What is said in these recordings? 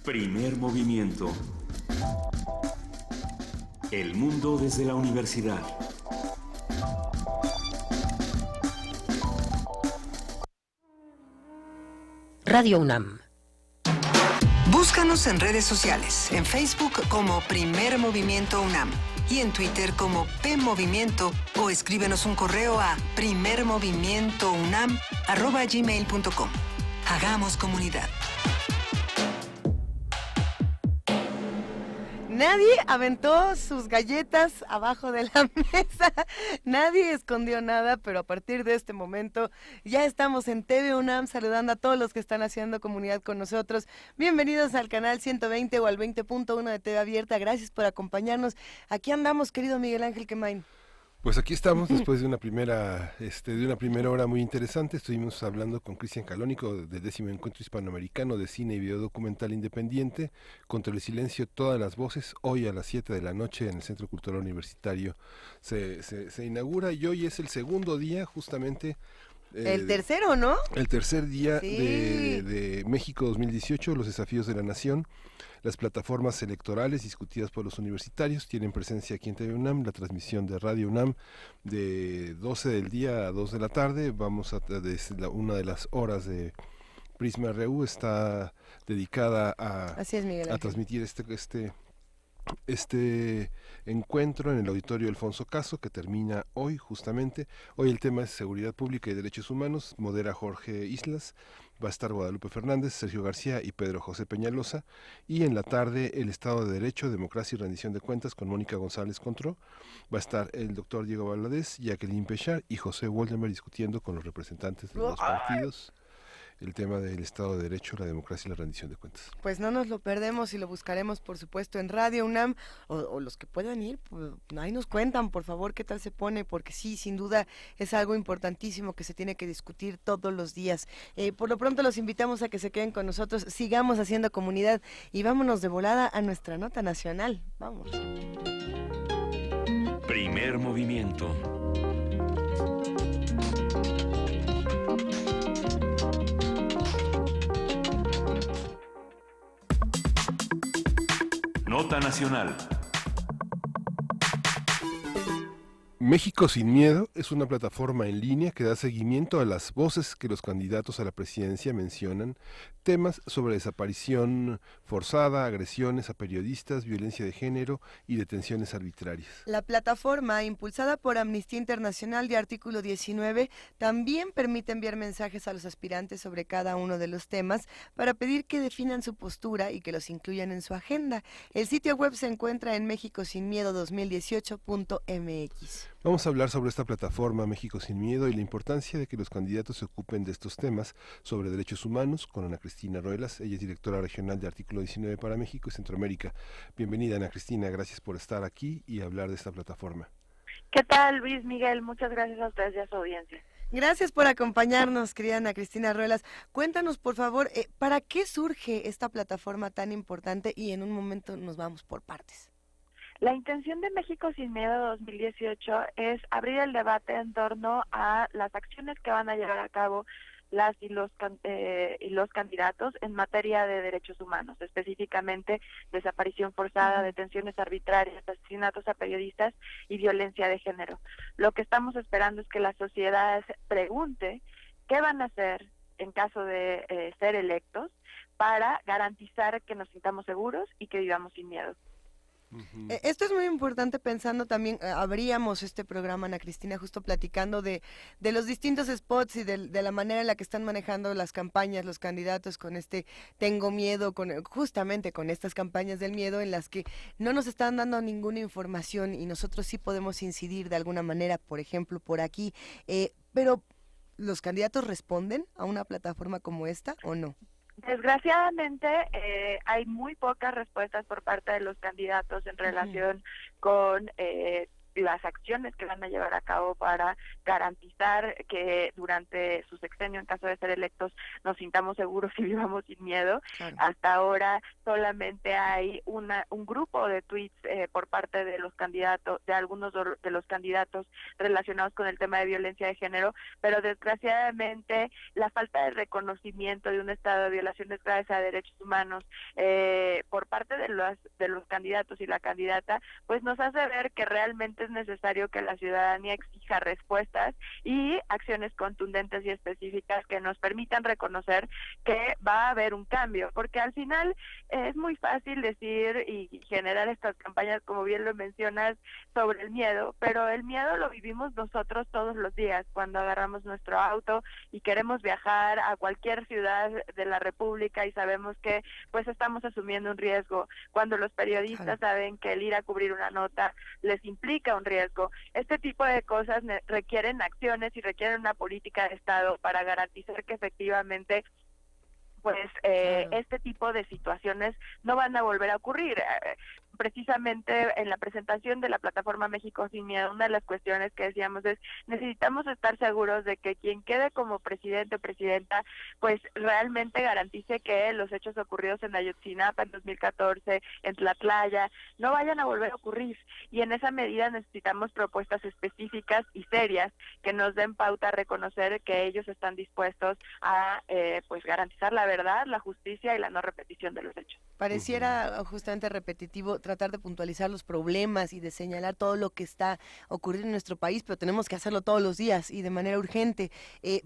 Primer movimiento. El mundo desde la universidad. Radio UNAM. Búscanos en redes sociales, en Facebook como Primer Movimiento UNAM y en Twitter como PMovimiento, o escríbenos un correo a primermovimientounam@gmail.com. Hagamos comunidad. Nadie aventó sus galletas abajo de la mesa, nadie escondió nada, pero a partir de este momento ya estamos en TV UNAM saludando a todos los que están haciendo comunidad con nosotros. Bienvenidos al canal 120 o al 20.1 de TV Abierta, gracias por acompañarnos. Aquí andamos, querido Miguel Ángel Quemain. Pues aquí estamos después de una primera hora muy interesante. Estuvimos hablando con Cristian Calónico del 10º Encuentro Hispanoamericano de Cine y Video Documental Independiente, Contra el Silencio, Todas las Voces. Hoy a las 7 de la noche en el Centro Cultural Universitario se inaugura, y hoy es el segundo día justamente. El tercero, ¿no? El tercer día sí. de México 2018, los desafíos de la nación. Las plataformas electorales discutidas por los universitarios tienen presencia aquí en TV UNAM, la transmisión de Radio UNAM de 12 del día a 2 de la tarde. Vamos a desde una de las horas de Prisma RU está dedicada a transmitir este encuentro en el auditorio Alfonso Caso, que termina hoy justamente. Hoy el tema es seguridad pública y derechos humanos, modera Jorge Islas, va a estar Guadalupe Fernández, Sergio García y Pedro José Peñalosa, y en la tarde el Estado de Derecho, Democracia y Rendición de Cuentas con Mónica González Contró. Va a estar el doctor Diego Valadez, Jacqueline Pechar y José Woldenberg discutiendo con los representantes de los partidos el tema del Estado de Derecho, la democracia y la rendición de cuentas. Pues no nos lo perdemos y lo buscaremos, por supuesto, en Radio UNAM, o los que puedan ir, pues ahí nos cuentan, por favor, qué tal se pone, porque sí, sin duda, es algo importantísimo que se tiene que discutir todos los días. Por lo pronto los invitamos a que se queden con nosotros, sigamos haciendo comunidad y vámonos de volada a nuestra nota nacional. Vamos. Primer movimiento. Nota nacional. México sin Miedo es una plataforma en línea que da seguimiento a las voces que los candidatos a la presidencia mencionan, temas sobre desaparición forzada, agresiones a periodistas, violencia de género y detenciones arbitrarias. La plataforma, impulsada por Amnistía Internacional y Artículo 19, también permite enviar mensajes a los aspirantes sobre cada uno de los temas para pedir que definan su postura y que los incluyan en su agenda. El sitio web se encuentra en mexicosinmiedo2018.mx. Vamos a hablar sobre esta plataforma México Sin Miedo y la importancia de que los candidatos se ocupen de estos temas sobre derechos humanos con Ana Cristina Ruelas. Ella es directora regional de Artículo 19 para México y Centroamérica. Bienvenida, Ana Cristina, gracias por estar aquí y hablar de esta plataforma. ¿Qué tal, Luis Miguel? Muchas gracias a ustedes y a su audiencia. Gracias por acompañarnos, querida Ana Cristina Ruelas. Cuéntanos, por favor, ¿para qué surge esta plataforma tan importante? Y en un momento nos vamos por partes. La intención de México Sin Miedo 2018 es abrir el debate en torno a las acciones que van a llevar a cabo las y los candidatos en materia de derechos humanos, específicamente desaparición forzada, detenciones arbitrarias, asesinatos a periodistas y violencia de género. Lo que estamos esperando es que la sociedad pregunte qué van a hacer en caso de ser electos para garantizar que nos sintamos seguros y que vivamos sin miedo. Esto es muy importante pensando también, abríamos este programa, Ana Cristina, justo platicando de los distintos spots y de la manera en la que están manejando las campañas, los candidatos con tengo miedo, justamente con estas campañas del miedo en las que no nos están dando ninguna información y nosotros sí podemos incidir de alguna manera, por ejemplo, por aquí, pero ¿los candidatos responden a una plataforma como esta o no? Desgraciadamente hay muy pocas respuestas por parte de los candidatos en relación con las acciones que van a llevar a cabo para garantizar que durante su sexenio, en caso de ser electos, nos sintamos seguros y vivamos sin miedo. Claro. Hasta ahora solamente hay un grupo de tweets por parte de los candidatos, de algunos de los candidatos relacionados con el tema de violencia de género, pero desgraciadamente la falta de reconocimiento de un estado de violaciones graves a derechos humanos por parte de los candidatos y la candidata, pues nos hace ver que realmente es necesario que la ciudadanía exija respuestas y acciones contundentes y específicas que nos permitan reconocer que va a haber un cambio, porque al final es muy fácil decir y generar estas campañas, como bien lo mencionas, sobre el miedo, pero el miedo lo vivimos nosotros todos los días, cuando agarramos nuestro auto y queremos viajar a cualquier ciudad de la República y sabemos que pues estamos asumiendo un riesgo, cuando los periodistas saben que el ir a cubrir una nota les implica un riesgo. Este tipo de cosas requieren acciones y requieren una política de Estado para garantizar que efectivamente pues este tipo de situaciones no van a volver a ocurrir. Precisamente en la presentación de la plataforma México Sin Miedo, una de las cuestiones que decíamos es, necesitamos estar seguros de que quien quede como presidente o presidenta, pues realmente garantice que los hechos ocurridos en Ayotzinapa en 2014, en Tlatlaya, no vayan a volver a ocurrir. Y en esa medida necesitamos propuestas específicas y serias que nos den pauta a reconocer que ellos están dispuestos a pues garantizar la verdad, la justicia y la no repetición de los hechos. Pareciera justamente repetitivo tratar de puntualizar los problemas y de señalar todo lo que está ocurriendo en nuestro país, pero tenemos que hacerlo todos los días y de manera urgente.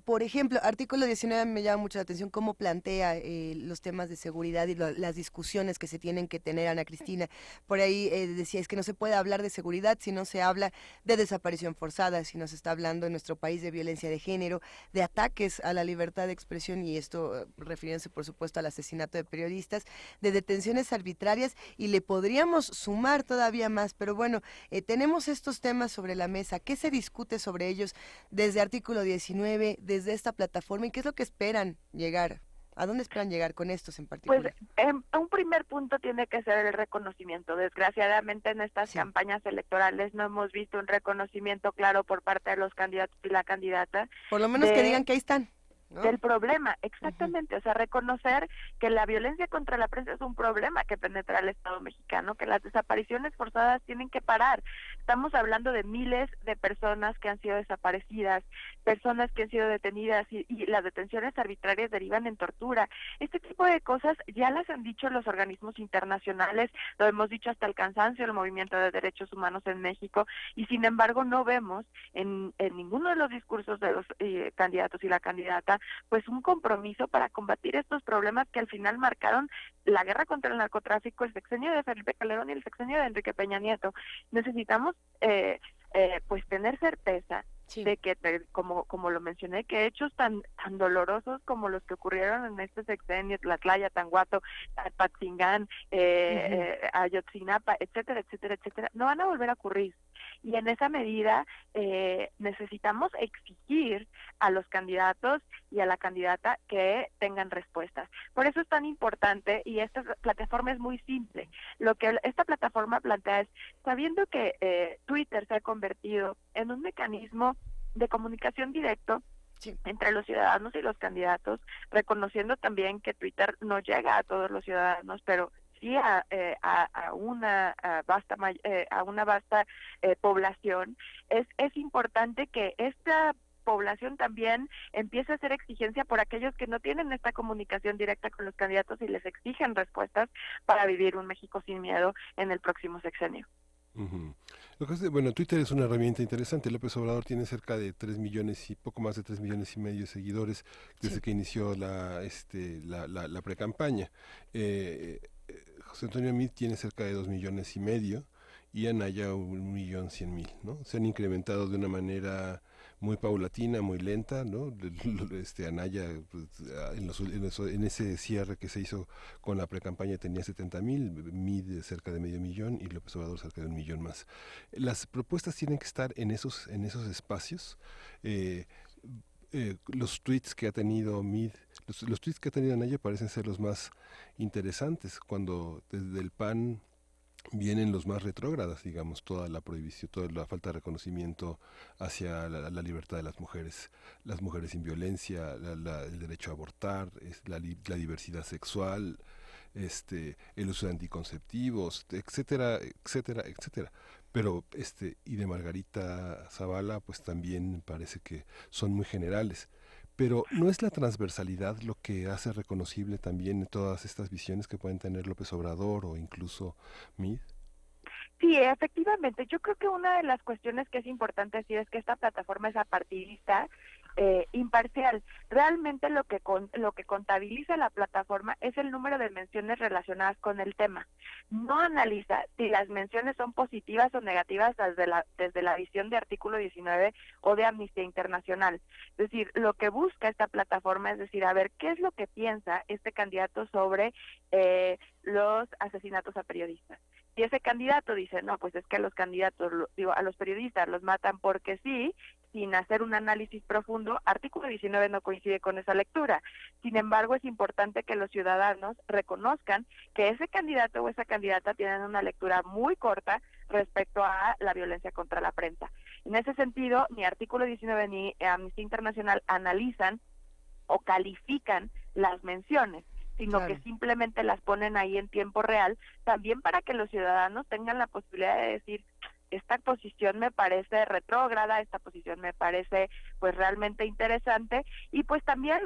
Por ejemplo, artículo 19 me llama mucho la atención cómo plantea los temas de seguridad y las discusiones que se tienen que tener, Ana Cristina. Por ahí decía, es que no se puede hablar de seguridad si no se habla de desaparición forzada, si no se está hablando en nuestro país de violencia de género, de ataques a la libertad de expresión, y esto refiriéndose por supuesto al asesinato de periodistas, de detenciones arbitrarias, y le podríamos sumar todavía más, pero bueno, tenemos estos temas sobre la mesa. ¿Qué se discute sobre ellos desde artículo 19, desde esta plataforma, y qué es lo que esperan llegar? ¿A dónde esperan llegar con estos en particular? Pues un primer punto tiene que ser el reconocimiento. Desgraciadamente en estas campañas electorales no hemos visto un reconocimiento claro por parte de los candidatos y la candidata. Por lo menos que digan que ahí están, ¿no? Del problema, exactamente, o sea, reconocer que la violencia contra la prensa es un problema que penetra el Estado mexicano, que las desapariciones forzadas tienen que parar. Estamos hablando de miles de personas que han sido desaparecidas, personas que han sido detenidas y las detenciones arbitrarias derivan en tortura. Este tipo de cosas ya las han dicho los organismos internacionales, lo hemos dicho hasta el cansancio, el movimiento de derechos humanos en México, y sin embargo no vemos en ninguno de los discursos de los candidatos y la candidata pues un compromiso para combatir estos problemas que al final marcaron la guerra contra el narcotráfico, el sexenio de Felipe Calderón y el sexenio de Enrique Peña Nieto. Necesitamos pues tener certeza de que, como lo mencioné, que hechos tan dolorosos como los que ocurrieron en este sexenio, Tlatlaya, Tanguato, Patzingán, Ayotzinapa, etcétera, etcétera, etcétera, no van a volver a ocurrir. Y en esa medida necesitamos exigir a los candidatos y a la candidata que tengan respuestas. Por eso es tan importante, y esta plataforma es muy simple. Lo que esta plataforma plantea es, sabiendo que Twitter se ha convertido en un mecanismo de comunicación directo entre los ciudadanos y los candidatos, reconociendo también que Twitter no llega a todos los ciudadanos, pero sí a una vasta población, es importante que esta población también empiece a hacer exigencia por aquellos que no tienen esta comunicación directa con los candidatos y les exigen respuestas para vivir un México sin miedo en el próximo sexenio. Lo que es, bueno, Twitter es una herramienta interesante. López Obrador tiene cerca de 3 millones y poco más de 3 millones y medio de seguidores desde que inició la precampaña. José Antonio Meade tiene cerca de 2 millones y medio y Anaya 1.100.000, ¿no? Se han incrementado de una manera muy paulatina, muy lenta, ¿no? Anaya, pues, en ese cierre que se hizo con la precampaña tenía 70.000, Meade cerca de 500.000 y López Obrador cerca de 1.000.000 más. Las propuestas tienen que estar en esos espacios. Los tweets que ha tenido Meade, los tweets que ha tenido Anaya parecen ser los más interesantes, cuando desde el PAN vienen los más retrógradas, digamos, toda la prohibición, toda la falta de reconocimiento hacia la libertad de las mujeres sin violencia, el derecho a abortar, la diversidad sexual, el uso de anticonceptivos, etcétera, etcétera, etcétera. Pero y de Margarita Zavala, pues también parece que son muy generales. Pero ¿no es la transversalidad lo que hace reconocible también todas estas visiones que pueden tener López Obrador o incluso Mid? Sí, efectivamente. Yo creo que una de las cuestiones que es importante decir es que esta plataforma es apartidista, imparcial. Realmente lo que contabiliza la plataforma es el número de menciones relacionadas con el tema. No analiza si las menciones son positivas o negativas desde la visión de Artículo 19 o de Amnistía Internacional. Es decir, lo que busca esta plataforma es decir, a ver, ¿qué es lo que piensa este candidato sobre los asesinatos a periodistas? Si ese candidato dice, no, pues es que a los candidatos, a los periodistas los matan porque sí, sin hacer un análisis profundo, Artículo 19 no coincide con esa lectura. Sin embargo, es importante que los ciudadanos reconozcan que ese candidato o esa candidata tienen una lectura muy corta respecto a la violencia contra la prensa. En ese sentido, ni Artículo 19 ni Amnistía Internacional analizan o califican las menciones, sino que simplemente las ponen ahí en tiempo real, también para que los ciudadanos tengan la posibilidad de decir, esta posición me parece retrógrada, esta posición me parece pues realmente interesante, y pues también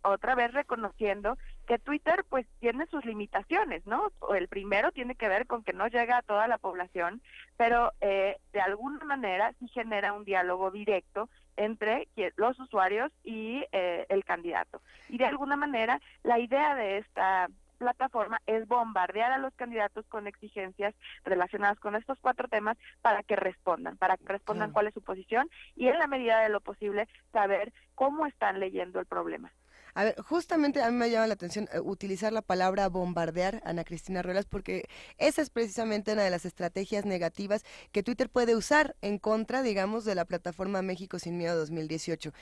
otra vez reconociendo que Twitter pues tiene sus limitaciones, ¿no? El primero tiene que ver con que no llega a toda la población, pero de alguna manera sí genera un diálogo directo entre los usuarios y el candidato. Y de alguna manera la idea de esta plataforma es bombardear a los candidatos con exigencias relacionadas con estos 4 temas para que respondan cuál es su posición y en la medida de lo posible saber cómo están leyendo el problema. A ver, justamente a mí me llama la atención utilizar la palabra bombardear, Ana Cristina Ruelas, porque esa es precisamente una de las estrategias negativas que Twitter puede usar en contra, digamos, de la plataforma México Sin Miedo 2018.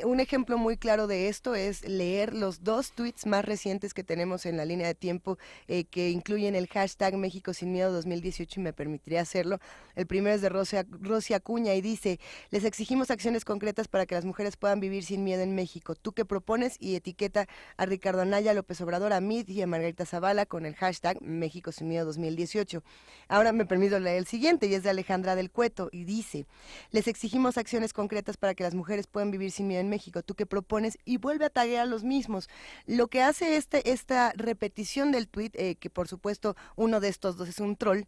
Un ejemplo muy claro de esto es leer los 2 tweets más recientes que tenemos en la línea de tiempo que incluyen el hashtag México Sin Miedo 2018 y me permitiría hacerlo. El primero es de Rosy Acuña y dice, les exigimos acciones concretas para que las mujeres puedan vivir sin miedo en México. ¿Tú qué propones? Y etiqueta a Ricardo Anaya, López Obrador, a Mid y a Margarita Zavala con el hashtag México Sin Miedo 2018. Ahora me permito leer el siguiente y es de Alejandra del Cueto y dice, les exigimos acciones concretas para que las mujeres puedan vivir sin miedo en México. ¿Tú qué propones? Y vuelve a taguear a los mismos. Lo que hace esta repetición del tuit, que por supuesto uno de estos 2 es un troll,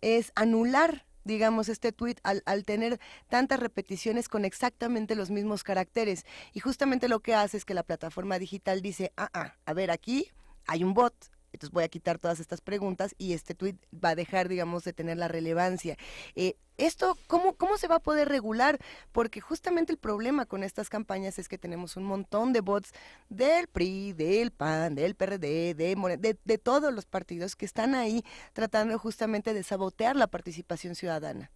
es anular, digamos, este tuit al tener tantas repeticiones con exactamente los mismos caracteres. Y justamente lo que hace es que la plataforma digital dice, a ver, aquí hay un bot, entonces voy a quitar todas estas preguntas y este tuit va a dejar, digamos, de tener la relevancia. Esto, ¿cómo se va a poder regular? Porque justamente el problema con estas campañas es que tenemos un montón de bots del PRI, del PAN, del PRD, de todos los partidos que están ahí tratando justamente de sabotear la participación ciudadana.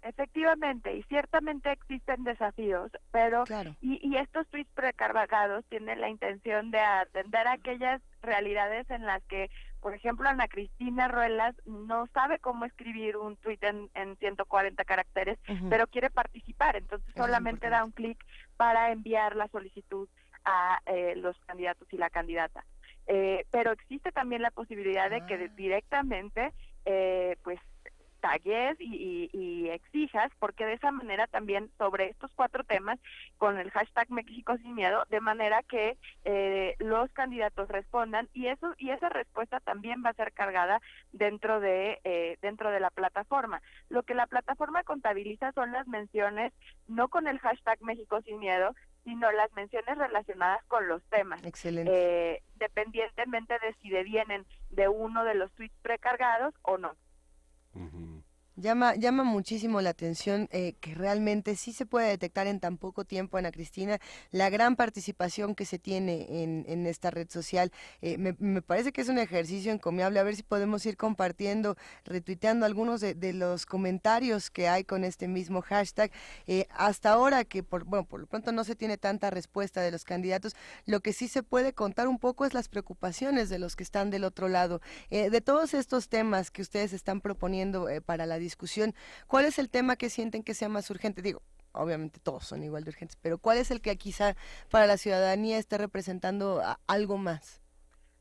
Efectivamente, y ciertamente existen desafíos, pero claro. y estos tweets precargados tienen la intención de atender a aquellas realidades en las que, por ejemplo, Ana Cristina Ruelas no sabe cómo escribir un tweet en 140 caracteres, pero quiere participar, entonces solamente da un clic para enviar la solicitud a los candidatos y la candidata. Pero existe también la posibilidad de que directamente, pues, tagues y exijas, porque de esa manera también sobre estos 4 temas con el hashtag México Sin Miedo, de manera que los candidatos respondan y esa respuesta también va a ser cargada dentro de la plataforma. Lo que la plataforma contabiliza son las menciones no con el hashtag México Sin Miedo, sino las menciones relacionadas con los temas. Excelente. Dependientemente de si devienen de uno de los tweets precargados o no. Llama muchísimo la atención que realmente sí se puede detectar en tan poco tiempo, Ana Cristina, la gran participación que se tiene en esta red social. Me parece que es un ejercicio encomiable. A ver si podemos ir compartiendo, retuiteando algunos de los comentarios que hay con este mismo hashtag. Hasta ahora que, por lo pronto no se tiene tanta respuesta de los candidatos, lo que sí se puede contar un poco es las preocupaciones de los que están del otro lado. De todos estos temas que ustedes están proponiendo para la discusión, ¿cuál es el tema que sienten que sea más urgente? Digo, obviamente todos son igual de urgentes, pero ¿cuál es el que quizá para la ciudadanía esté representando algo más?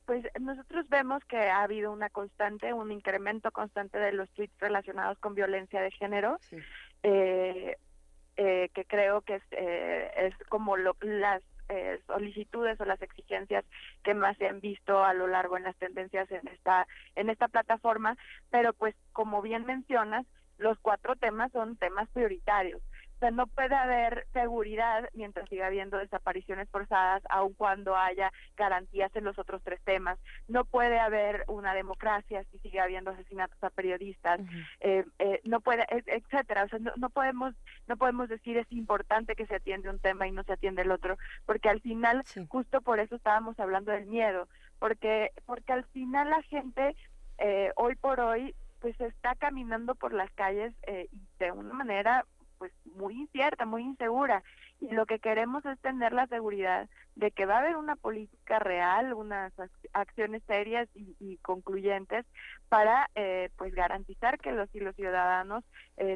Pues nosotros vemos que ha habido un incremento constante de los tweets relacionados con violencia de género, sí. Que creo que es como las solicitudes o las exigencias que más se han visto a lo largo en las tendencias en esta plataforma, pero pues como bien mencionas, los 4 temas son temas prioritarios. O sea, no puede haber seguridad mientras siga habiendo desapariciones forzadas, aun cuando haya garantías en los otros 3 temas. No puede haber una democracia si sigue habiendo asesinatos a periodistas. No puede, etcétera. O sea, no podemos decir es importante que se atiende un tema y no se atiende el otro, porque al final, sí, justo por eso estábamos hablando del miedo, porque al final la gente hoy por hoy pues está caminando por las calles y de una manera pues muy incierta, muy insegura, y lo que queremos es tener la seguridad de que va a haber una política real, unas acciones serias y concluyentes para pues garantizar que los ciudadanos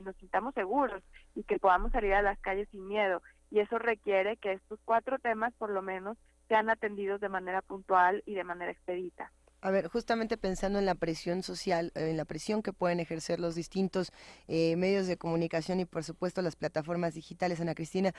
nos sintamos seguros y que podamos salir a las calles sin miedo, y eso requiere que estos 4 temas por lo menos sean atendidos de manera puntual y de manera expedita. A ver, justamente pensando en la presión social, en la presión que pueden ejercer los distintos medios de comunicación y por supuesto las plataformas digitales, Ana Cristina,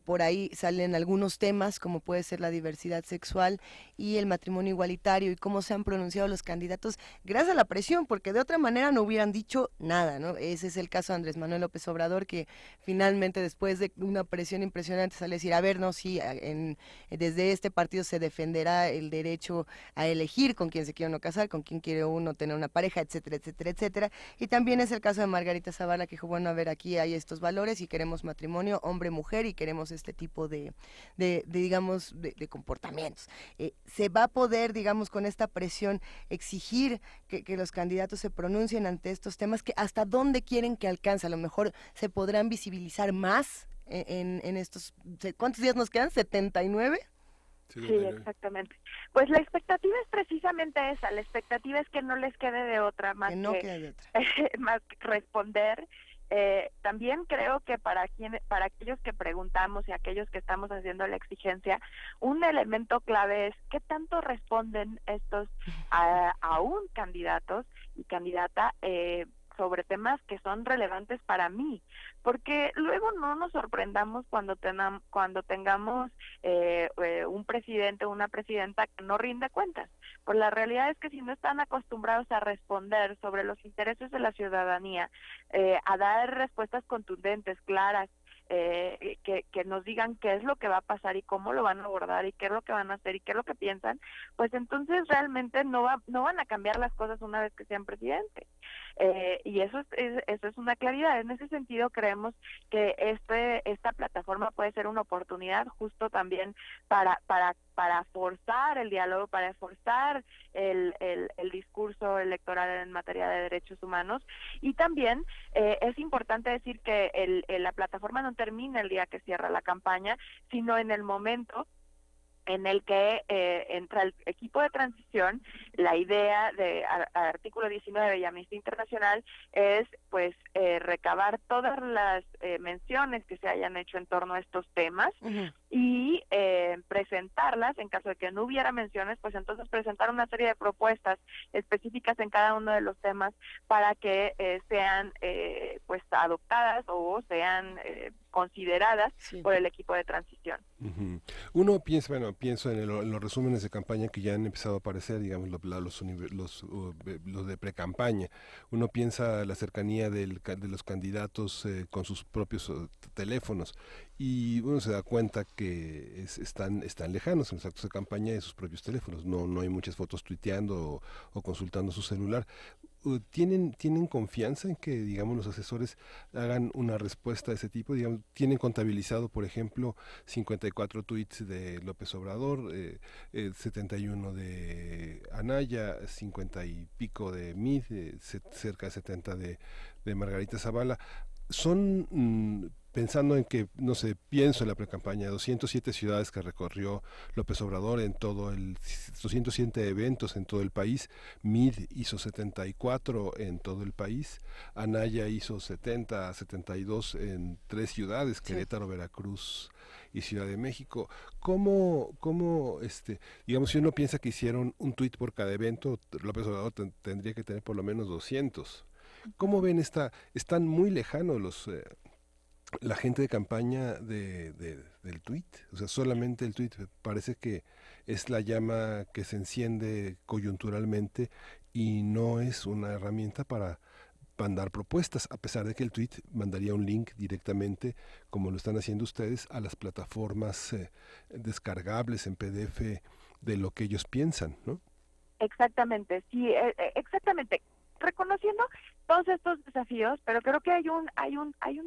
por ahí salen algunos temas como puede ser la diversidad sexual y el matrimonio igualitario y cómo se han pronunciado los candidatos gracias a la presión, porque de otra manera no hubieran dicho nada, ¿no? Ese es el caso de Andrés Manuel López Obrador, que finalmente después de una presión impresionante sale a decir, a ver, no, sí, desde este partido se defenderá el derecho a elegir con quién se quiere uno casar, con quién quiere uno tener una pareja, etcétera, etcétera, etcétera. Y también es el caso de Margarita Zavala, que dijo, bueno, a ver, aquí hay estos valores y queremos matrimonio hombre-mujer y queremos este tipo de comportamientos. Se va a poder, digamos, con esta presión exigir que los candidatos se pronuncien ante estos temas, que hasta dónde quieren que alcance, a lo mejor se podrán visibilizar más en estos, ¿cuántos días nos quedan? ¿79? Sí, exactamente. Pues la expectativa es precisamente esa, la expectativa es que no les quede de otra más más que responder. También creo que para aquellos que preguntamos y aquellos que estamos haciendo la exigencia, un elemento clave es qué tanto responden estos aún candidatos y candidata sobre temas que son relevantes para mí, porque luego no nos sorprendamos cuando tengamos un presidente o una presidenta que no rinde cuentas. Pues la realidad es que si no están acostumbrados a responder sobre los intereses de la ciudadanía, a dar respuestas contundentes, claras, que nos digan qué es lo que va a pasar y cómo lo van a abordar y qué es lo que van a hacer y qué es lo que piensan, pues entonces realmente no van a cambiar las cosas una vez que sean presidente. Y eso es una claridad. En ese sentido creemos que esta plataforma puede ser una oportunidad justo también para forzar el diálogo, para forzar el discurso electoral en materia de derechos humanos. Y también es importante decir que la plataforma no termina el día que cierra la campaña, sino en el momento en el que entra el equipo de transición. La idea de artículo 19 y Amnistía Internacional es pues recabar todas las menciones que se hayan hecho en torno a estos temas y presentarlas. En caso de que no hubiera menciones, pues entonces presentar una serie de propuestas específicas en cada uno de los temas para que sean pues adoptadas o sean consideradas por el equipo de transición. Uno pienso en los resúmenes de campaña que ya han empezado a aparecer, digamos, los de pre-campaña. Uno piensa la cercanía de los candidatos con sus propios teléfonos y uno se da cuenta que están lejanos en los actos de campaña de sus propios teléfonos. No hay muchas fotos tuiteando o consultando su celular. ¿tienen confianza en que, digamos, los asesores hagan una respuesta de ese tipo? Digamos, ¿tienen contabilizado, por ejemplo, 54 tweets de López Obrador, 71 de Anaya, 50 y pico de Mid, cerca de 70 de Margarita Zavala? Son, pensando en que, no sé, pienso en la precampaña, 207 ciudades que recorrió López Obrador en todo 207 eventos en todo el país, Mid hizo 74 en todo el país, Anaya hizo 70, 72 en 3 ciudades, Querétaro, Veracruz y Ciudad de México. Digamos, si uno piensa que hicieron un tuit por cada evento, López Obrador tendría que tener por lo menos 200. ¿Cómo ven están muy lejanos la gente de campaña del tuit? O sea, solamente el tuit parece que es la llama que se enciende coyunturalmente y no es una herramienta para mandar propuestas, a pesar de que el tuit mandaría un link directamente, como lo están haciendo ustedes, a las plataformas descargables en PDF de lo que ellos piensan, ¿no? Exactamente, sí, exactamente. Reconociendo todos estos desafíos, pero creo que hay un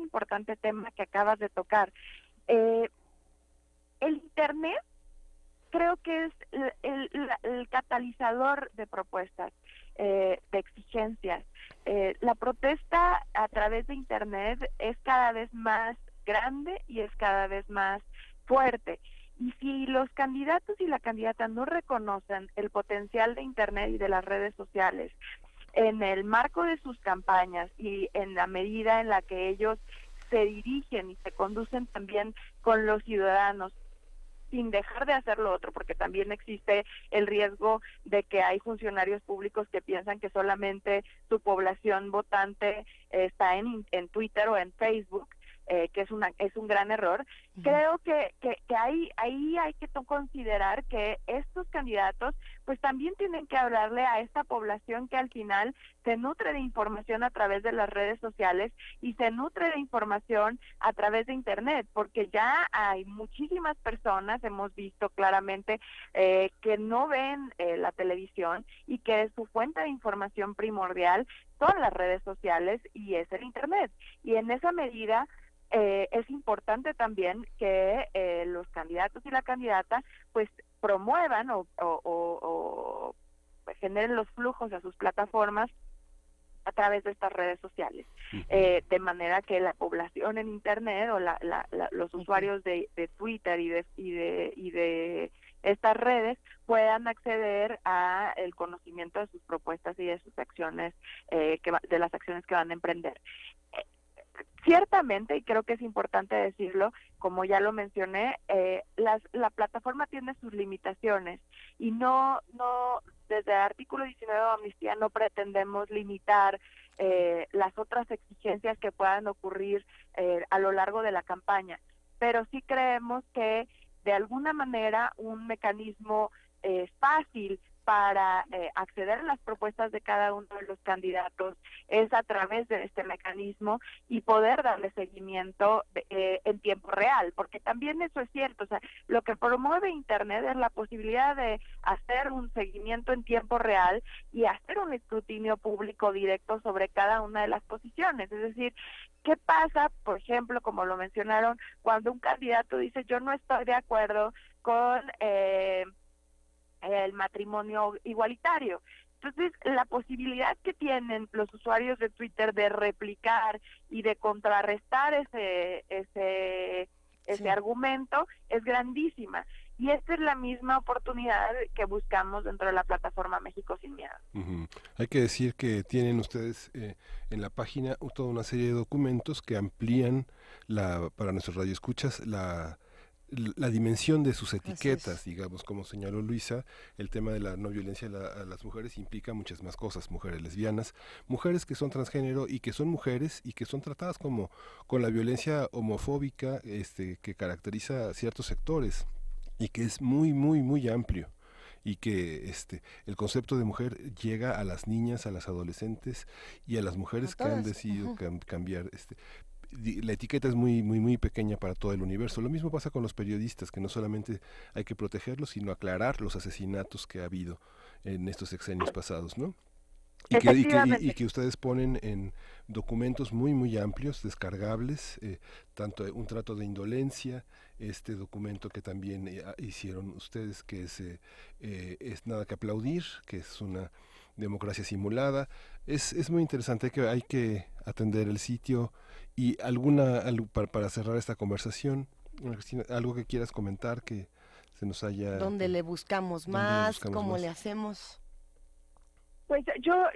importante tema que acabas de tocar. El Internet creo que es el catalizador de propuestas, de exigencias. La protesta a través de Internet es cada vez más grande y es cada vez más fuerte. Y si los candidatos y la candidata no reconocen el potencial de Internet y de las redes sociales en el marco de sus campañas y en la medida en la que ellos se dirigen y se conducen también con los ciudadanos, sin dejar de hacer lo otro, porque también existe el riesgo de que hay funcionarios públicos que piensan que solamente su población votante está en Twitter o en Facebook, que es un gran error. Creo que ahí hay que considerar que estos candidatos pues también tienen que hablarle a esta población que al final se nutre de información a través de las redes sociales y se nutre de información a través de Internet, porque ya hay muchísimas personas, hemos visto claramente, que no ven la televisión y que su fuente de información primordial son las redes sociales y es el Internet. Y en esa medida es importante también que los candidatos y la candidata pues promuevan o generen los flujos a sus plataformas a través de estas redes sociales, de manera que la población en Internet o los usuarios de Twitter y de estas redes puedan acceder a el conocimiento de sus propuestas y de sus acciones, de las acciones que van a emprender. Ciertamente, y creo que es importante decirlo, como ya lo mencioné, la plataforma tiene sus limitaciones y no desde el artículo 19 de Amnistía no pretendemos limitar las otras exigencias que puedan ocurrir a lo largo de la campaña, pero sí creemos que de alguna manera un mecanismo fácil para acceder a las propuestas de cada uno de los candidatos es a través de este mecanismo y poder darle seguimiento en tiempo real, porque también eso es cierto, o sea, lo que promueve Internet es la posibilidad de hacer un seguimiento en tiempo real y hacer un escrutinio público directo sobre cada una de las posiciones, es decir, ¿qué pasa, por ejemplo, como lo mencionaron, cuando un candidato dice yo no estoy de acuerdo con el matrimonio igualitario? Entonces, la posibilidad que tienen los usuarios de Twitter de replicar y de contrarrestar ese argumento es grandísima. Y esta es la misma oportunidad que buscamos dentro de la plataforma México Sin Miedo. Hay que decir que tienen ustedes en la página toda una serie de documentos que amplían para nuestros radioescuchas la dimensión de sus etiquetas, digamos, como señaló Luisa, el tema de la no violencia a las mujeres implica muchas más cosas, mujeres lesbianas, mujeres que son transgénero y que son mujeres y que son tratadas con la violencia homofóbica que caracteriza a ciertos sectores y que es muy, muy, muy amplio. Y que el concepto de mujer llega a las niñas, a las adolescentes y a las mujeres que han decidido cambiar. La etiqueta es muy, muy, muy pequeña para todo el universo. Lo mismo pasa con los periodistas, que no solamente hay que protegerlos, sino aclarar los asesinatos que ha habido en estos sexenios pasados, ¿no? Efectivamente. Y que ustedes ponen en documentos muy muy amplios, descargables, tanto un trato de indolencia, este documento que también hicieron ustedes, que es nada que aplaudir, que es una democracia simulada. Es muy interesante, hay que atender el sitio. Y para cerrar esta conversación, Cristina, algo que quieras comentar que se nos haya... ¿Dónde le buscamos más? ¿Cómo le hacemos? Pues yo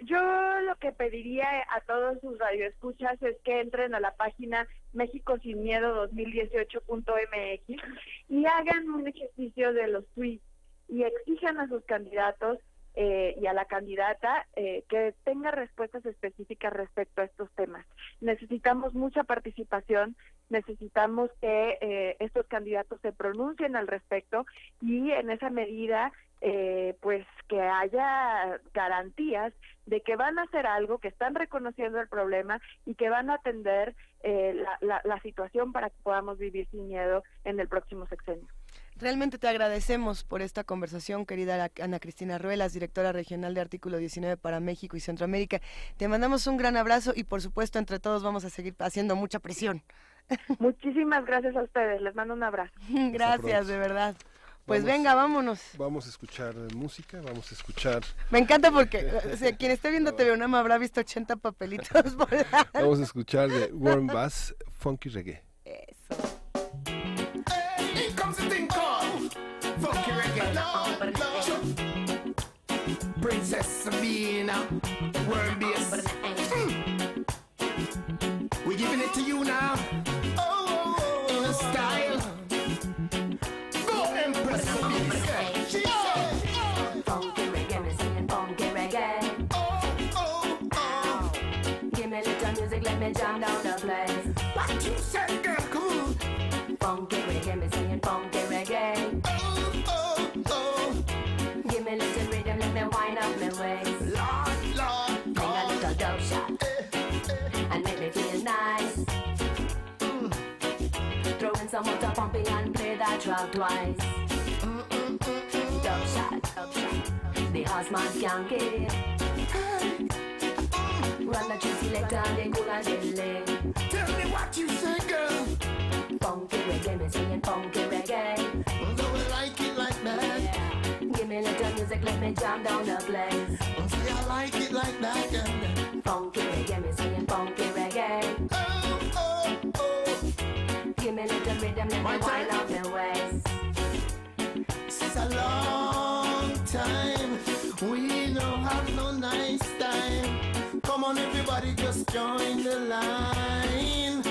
lo que pediría a todos sus radioescuchas es que entren a la página mexicosinmiedo2018.mx y hagan un ejercicio de los tweets y exijan a sus candidatos y a la candidata que tenga respuestas específicas respecto a estos temas. Necesitamos mucha participación, necesitamos que estos candidatos se pronuncien al respecto y en esa medida pues que haya garantías de que van a hacer algo, que están reconociendo el problema y que van a atender la situación para que podamos vivir sin miedo en el próximo sexenio. Realmente te agradecemos por esta conversación, querida Ana Cristina Ruelas, directora regional de Artículo 19 para México y Centroamérica. Te mandamos un gran abrazo y por supuesto entre todos vamos a seguir haciendo mucha presión. Muchísimas gracias a ustedes, les mando un abrazo. Gracias, de verdad. Pues venga, vámonos. Vamos a escuchar música, vamos a escuchar... Me encanta porque quien esté viendo TV UNAM habrá visto 80 papelitos por ahí. Vamos a escuchar de Warren Bass, Funky Reggae. Eso. Here comes the thing called Funky Reggae. Princess Sabina, World Bass. We're giving it to you now. In a style. Go Empress Sabina. She said, Funky reggae, me singing funky reggae. Give me little music, let me jam down the place. What you said, girl? Come on. Funky reggae, me singing funky reggae. Give me little rhythm, let me wind up my waist. Lord, Bring a little dope shot and make me feel nice. Throw in some motor pumping and play that track twice. Dope shot, the horseman skanky. Run the tree selector and they cool and deadly. tell me what you say, girl. Funky reggae, me singing funky reggae. Do we like it like that? Give me little music, let me jam down the place. Say I like it like that, girl. Funky reggae, me singing funky reggae. Give me little rhythm, let me wind up my waist. It's a long time. We don't have no nice time. Come on, everybody, just join the line.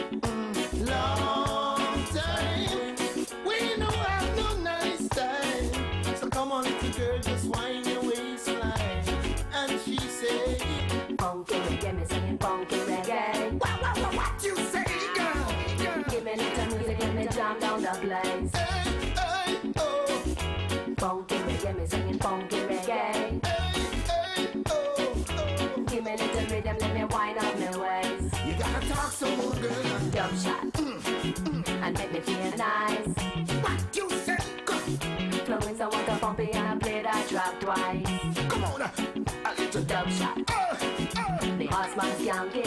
Long time. We don't have no nice time. So come on, little girl, just wind your waistline. And she said, Funky reggae, me singing funky reggae. what you say, girl? Give me little music, let me jam down the place. Funky reggae, me singing funky reggae. Give me little rhythm, let me wind up my waist. You gotta talk some more, girl. Dub shot and make me feel nice. What you say, girl? Throw in some water pumpy and I play that track twice. Come on, a little Dub shot, the horseman skanky.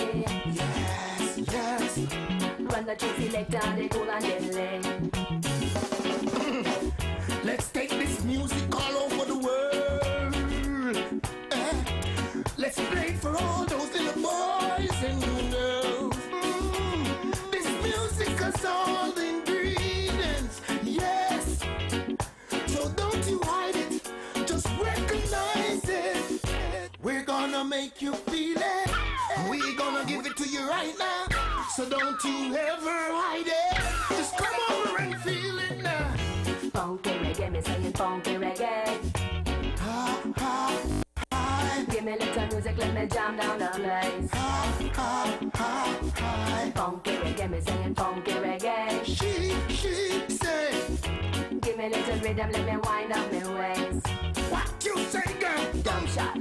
Yes. Run the tree selector and they cool and deadly. Let's take this music all over the world. Let's play it for all those little boys and girls. This music has all the ingredients, yes. So don't you hide it, just recognize it. We're gonna make you feel it. We're gonna give it to you right now. So don't you ever hide it. Just come over and feel it now. Funky reggae, me singing funky reggae. Give me little music, let me jam down the place. Funky reggae, me singing funky reggae. She said, Give me little rhythm, let me wind up my waist. what you say, girl? Dump shot,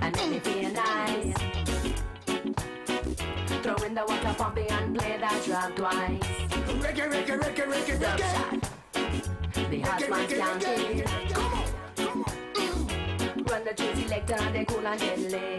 and make me feel nice. Throw in the water pumping and play that track twice. Reggae, Dump shot, the horseman skanky. Come on. run the train selector and they cool and deadly.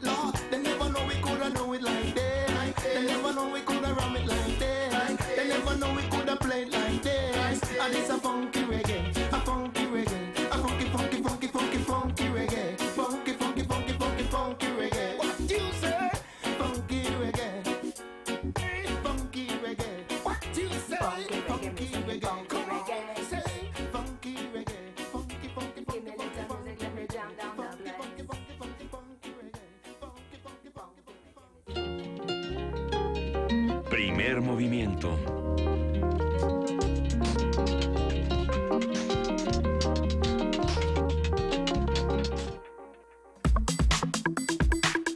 Lord, they never know we coulda know it like that. They never know we coulda ram it like that. They never know we coulda play it like this. And it's a funky reggae, a funky reggae, a funky, funky, funky, funky, funky reggae, funky, funky, funky, funky, funky reggae. What you say? Funky reggae, hey, funky reggae. What you say? Funky reggae. Come on, say funky reggae, funky, funky, Give me funky, a funky, little music, let me jam down the funky, place. funky, funky, funky, funky reggae, funky, funky, funky, funky, funky. Primer movimiento.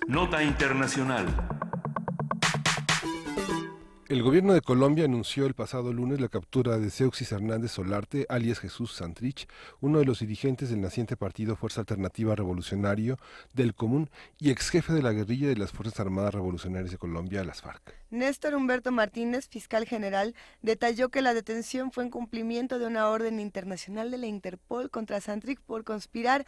Nota internacional. El gobierno de Colombia anunció el pasado lunes la captura de Seuxis Hernández Solarte, alias Jesús Santrich, uno de los dirigentes del naciente partido Fuerza Alternativa Revolucionario del Común y ex jefe de la guerrilla de las Fuerzas Armadas Revolucionarias de Colombia, las FARC. Néstor Humberto Martínez, fiscal general, detalló que la detención fue en cumplimiento de una orden internacional de la Interpol contra Santrich por conspirar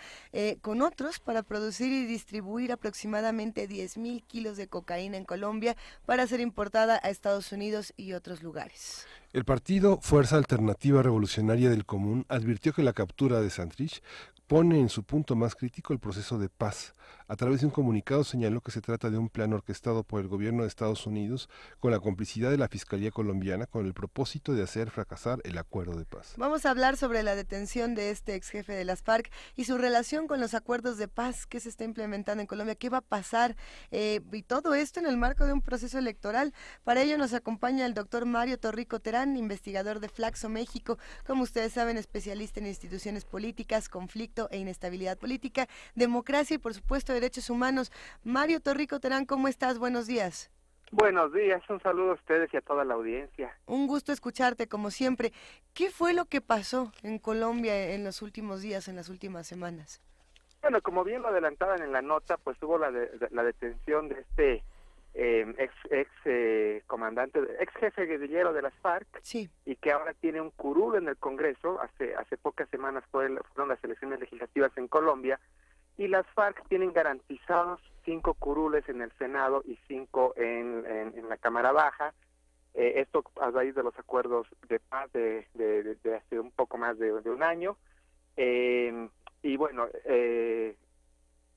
con otros para producir y distribuir aproximadamente 10.000 kilos de cocaína en Colombia para ser importada a Estados Unidos y otros lugares. El partido Fuerza Alternativa Revolucionaria del Común advirtió que la captura de Santrich pone en su punto más crítico el proceso de paz. A través de un comunicado señaló que se trata de un plan orquestado por el gobierno de Estados Unidos con la complicidad de la Fiscalía colombiana con el propósito de hacer fracasar el acuerdo de paz. Vamos a hablar sobre la detención de este ex jefe de las FARC y su relación con los acuerdos de paz que se está implementando en Colombia, qué va a pasar y todo esto en el marco de un proceso electoral. Para ello nos acompaña el doctor Mario Torrico Terán, investigador de Flaxo México, como ustedes saben, especialista en instituciones políticas, conflicto e inestabilidad política, democracia y por supuesto derechos humanos. Mario Torrico Terán, ¿cómo estás? Buenos días. Buenos días, un saludo a ustedes y a toda la audiencia. Un gusto escucharte como siempre. ¿Qué fue lo que pasó en Colombia en los últimos días, en las últimas semanas? Bueno, como bien lo adelantaban en la nota, pues hubo la detención de este comandante, ex jefe guerrillero de las FARC, sí, y que ahora tiene un curul en el Congreso. Hace pocas semanas fueron las elecciones legislativas en Colombia, y las FARC tienen garantizados 5 curules en el Senado y 5 en la Cámara Baja. Esto a raíz de los acuerdos de paz de hace un poco más de un año. Y bueno,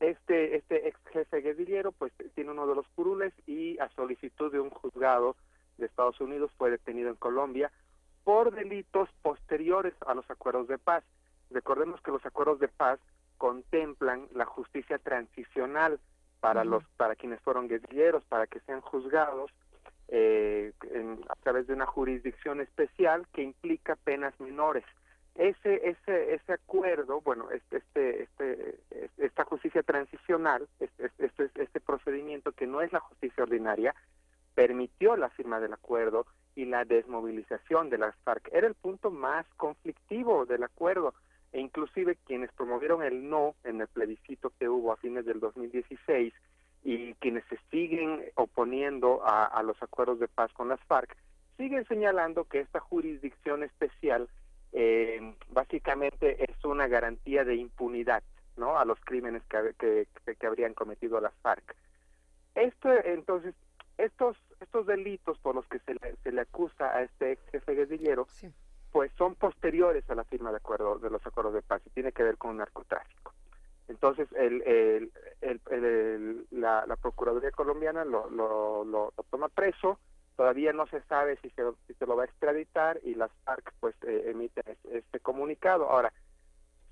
este ex jefe guerrillero pues tiene uno de los curules y a solicitud de un juzgado de Estados Unidos fue detenido en Colombia por delitos posteriores a los acuerdos de paz. Recordemos que los acuerdos de paz contemplan la justicia transicional para quienes fueron guerrilleros, para que sean juzgados a través de una jurisdicción especial que implica penas menores. Ese acuerdo, bueno, esta justicia transicional, este procedimiento que no es la justicia ordinaria, permitió la firma del acuerdo y la desmovilización de las FARC. Era el punto más conflictivo del acuerdo, e inclusive quienes promovieron el no en el plebiscito que hubo a fines del 2016 y quienes se siguen oponiendo a los acuerdos de paz con las FARC, siguen señalando que esta jurisdicción especial básicamente es una garantía de impunidad, ¿no?, a los crímenes que habrían cometido las FARC. Entonces, estos delitos por los que se le acusa a este ex jefe guerrillero, sí, pues son posteriores a la firma de los acuerdos de paz y tiene que ver con narcotráfico. Entonces, la Procuraduría colombiana lo toma preso. Todavía no se sabe si se lo va a extraditar y las FARC pues emiten este comunicado. Ahora,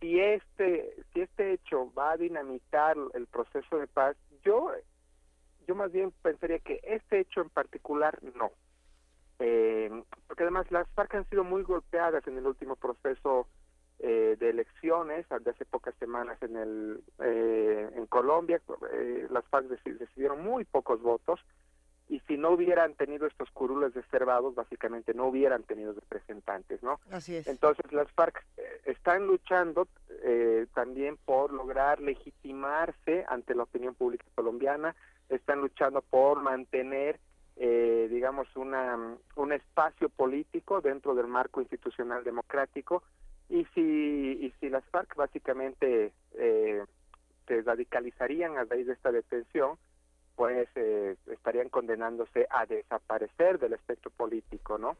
si este hecho va a dinamitar el proceso de paz, yo más bien pensaría que este hecho en particular no. Porque además las FARC han sido muy golpeadas en el último proceso de elecciones de hace pocas semanas en Colombia. Las FARC recibieron muy pocos votos. Y si no hubieran tenido estos curules reservados, básicamente no hubieran tenido representantes, ¿no? Así es. Entonces las FARC están luchando también por lograr legitimarse ante la opinión pública colombiana, están luchando por mantener, digamos, un espacio político dentro del marco institucional democrático, y si las FARC básicamente se radicalizarían a raíz de esta detención, pues estarían condenándose a desaparecer del espectro político, ¿no?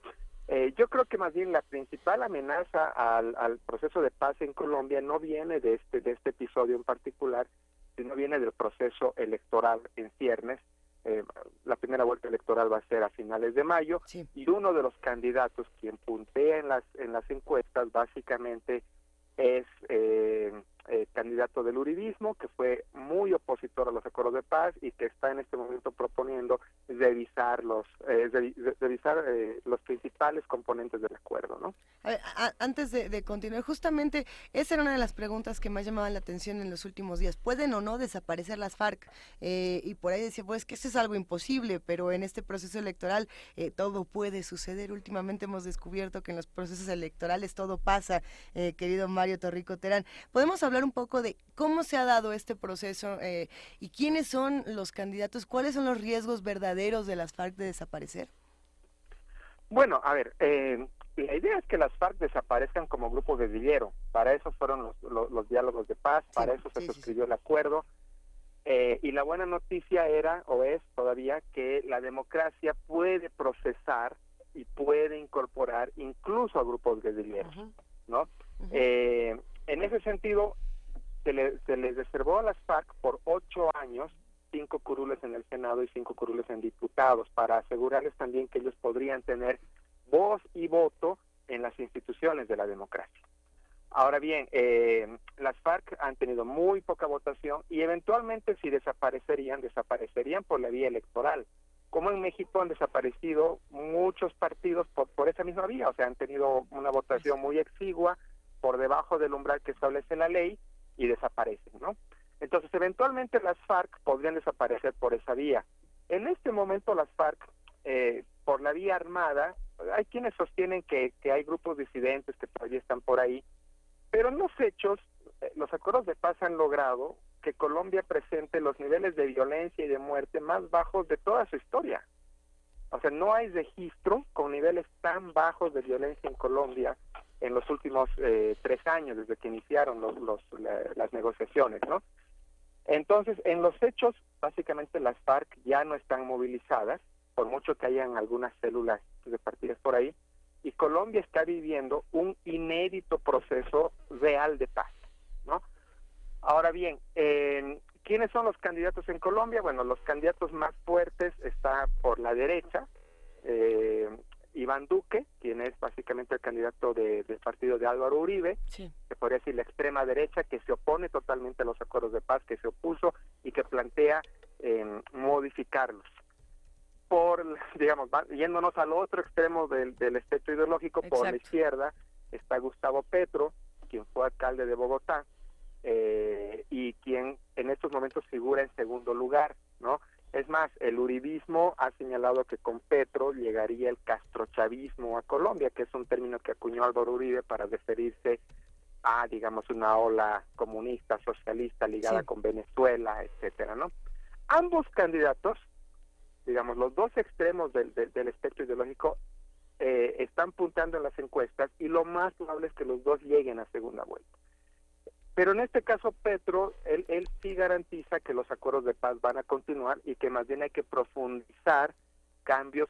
Yo creo que más bien la principal amenaza al proceso de paz en Colombia no viene de este episodio en particular, sino viene del proceso electoral en ciernes. La primera vuelta electoral va a ser a finales de mayo, sí. Y uno de los candidatos quien puntea en las encuestas básicamente es candidato del uribismo, que fue muy opositor a los acuerdos de paz y que está en este momento proponiendo revisar los principales componentes del acuerdo, ¿no? A ver, antes de continuar, justamente esa era una de las preguntas que más llamaban la atención en los últimos días. ¿Pueden o no desaparecer las FARC? Y por ahí decía, pues que eso es algo imposible, pero en este proceso electoral todo puede suceder. Últimamente hemos descubierto que en los procesos electorales todo pasa, querido Mario Torrico Terán. ¿Podemos hablar un poco de cómo se ha dado este proceso y quiénes son los candidatos? ¿Cuáles son los riesgos verdaderos de las FARC de desaparecer? Bueno, a ver, la idea es que las FARC desaparezcan como grupo guerrillero. Para eso fueron los diálogos de paz, sí, para eso se suscribió el acuerdo. Y la buena noticia era, o es todavía, que la democracia puede procesar y puede incorporar incluso a grupos guerrilleros, ¿no? En ese sentido, se les reservó a las FARC por 8 años 5 curules en el Senado y 5 curules en diputados, para asegurarles también que ellos podrían tener voz y voto en las instituciones de la democracia. Ahora bien, las FARC han tenido muy poca votación y eventualmente si desaparecerían por la vía electoral. Como en México han desaparecido muchos partidos por esa misma vía, o sea, han tenido una votación muy exigua, por debajo del umbral que establece la ley, y desaparecen, ¿no? Entonces, eventualmente las FARC podrían desaparecer por esa vía. En este momento las FARC, por la vía armada, hay quienes sostienen que hay grupos disidentes que todavía están por ahí, pero en los hechos, los acuerdos de paz han logrado que Colombia presente los niveles de violencia y de muerte más bajos de toda su historia. O sea, no hay registro con niveles tan bajos de violencia en Colombia en los últimos 3 años, desde que iniciaron las negociaciones, ¿no? Entonces, en los hechos, básicamente las FARC ya no están movilizadas, por mucho que hayan algunas células repartidas por ahí, y Colombia está viviendo un inédito proceso real de paz, ¿no? Ahora bien, ¿quiénes son los candidatos en Colombia? Bueno, los candidatos más fuertes están por la derecha, Iván Duque, quien es básicamente el candidato del partido de Álvaro Uribe, sí, que podría decir la extrema derecha, que se opone totalmente a los acuerdos de paz, que se opuso y que plantea modificarlos. Digamos, yéndonos al otro extremo del espectro ideológico, exacto, por la izquierda está Gustavo Petro, quien fue alcalde de Bogotá, y quien en estos momentos figura en segundo lugar, ¿no? Es más, el uribismo ha señalado que con Petro llegaría el castrochavismo a Colombia, que es un término que acuñó Álvaro Uribe para referirse a, digamos, una ola comunista, socialista ligada, sí, con Venezuela, etcétera, ¿no? Ambos candidatos, digamos, los dos extremos del espectro ideológico están puntando en las encuestas y lo más probable es que los dos lleguen a segunda vuelta. Pero en este caso Petro, él sí garantiza que los acuerdos de paz van a continuar y que más bien hay que profundizar cambios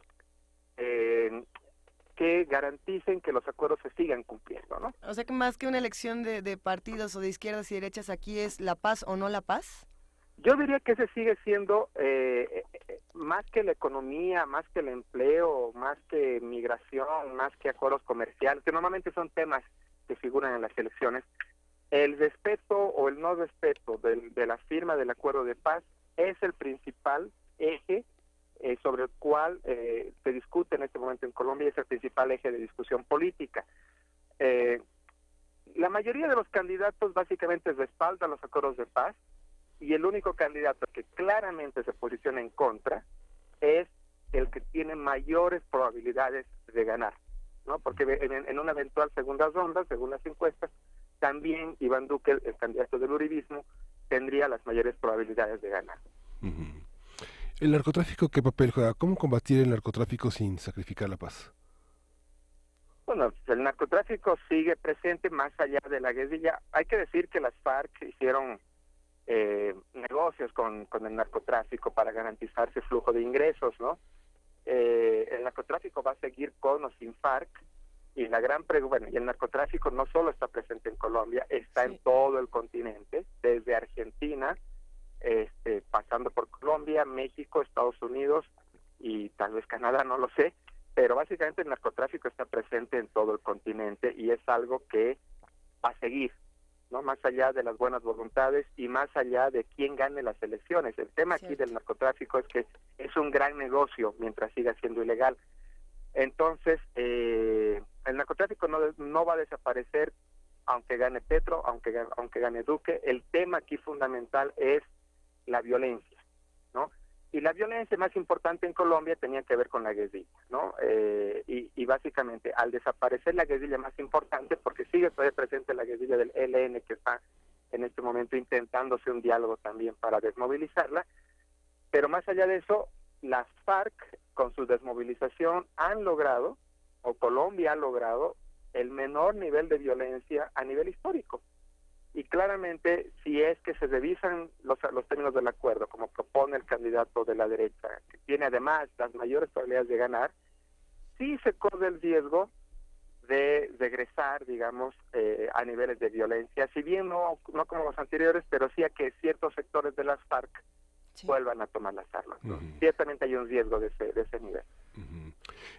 que garanticen que los acuerdos se sigan cumpliendo, ¿no? O sea que más que una elección de partidos o de izquierdas y derechas, aquí es la paz o no la paz. Yo diría que ese sigue siendo más que la economía, más que el empleo, más que migración, más que acuerdos comerciales, que normalmente son temas que figuran en las elecciones. El respeto o el no respeto de la firma del acuerdo de paz es el principal eje sobre el cual se discute en este momento en Colombia, es el principal eje de discusión política. La mayoría de los candidatos básicamente respaldan los acuerdos de paz y el único candidato que claramente se posiciona en contra es el que tiene mayores probabilidades de ganar, ¿no? Porque en una eventual segunda ronda, según las encuestas, también Iván Duque, el candidato del uribismo, tendría las mayores probabilidades de ganar. Uh-huh. ¿El narcotráfico qué papel juega? ¿Cómo combatir el narcotráfico sin sacrificar la paz? Bueno, el narcotráfico sigue presente más allá de la guerrilla. Hay que decir que las FARC hicieron negocios con el narcotráfico para garantizarse flujo de ingresos, ¿no? El narcotráfico va a seguir con o sin FARC, y la gran pregunta, y el narcotráfico no solo está presente en Colombia, está en todo el continente, desde Argentina, pasando por Colombia, México, Estados Unidos y tal vez Canadá, no lo sé, pero básicamente el narcotráfico está presente en todo el continente y es algo que va a seguir, ¿no? Más allá de las buenas voluntades y más allá de quién gane las elecciones. El tema aquí del narcotráfico es que es un gran negocio mientras siga siendo ilegal. Entonces, el narcotráfico no va a desaparecer aunque gane Petro, aunque gane Duque. El tema aquí fundamental es la violencia, ¿no? Y la violencia más importante en Colombia tenía que ver con la guerrilla, ¿no? Y básicamente, al desaparecer la guerrilla más importante, porque sigue todavía presente la guerrilla del ELN, que está en este momento intentándose un diálogo también para desmovilizarla, pero más allá de eso, las FARC, con su desmovilización, han logrado, o Colombia ha logrado, el menor nivel de violencia a nivel histórico. Y claramente, si es que se revisan los términos del acuerdo, como propone el candidato de la derecha, que tiene además las mayores probabilidades de ganar, sí se corre el riesgo de regresar, digamos, a niveles de violencia, si bien no como los anteriores, pero sí a que ciertos sectores de las FARC vuelvan a tomar las armas, ¿no? Ciertamente hay un riesgo de ese nivel.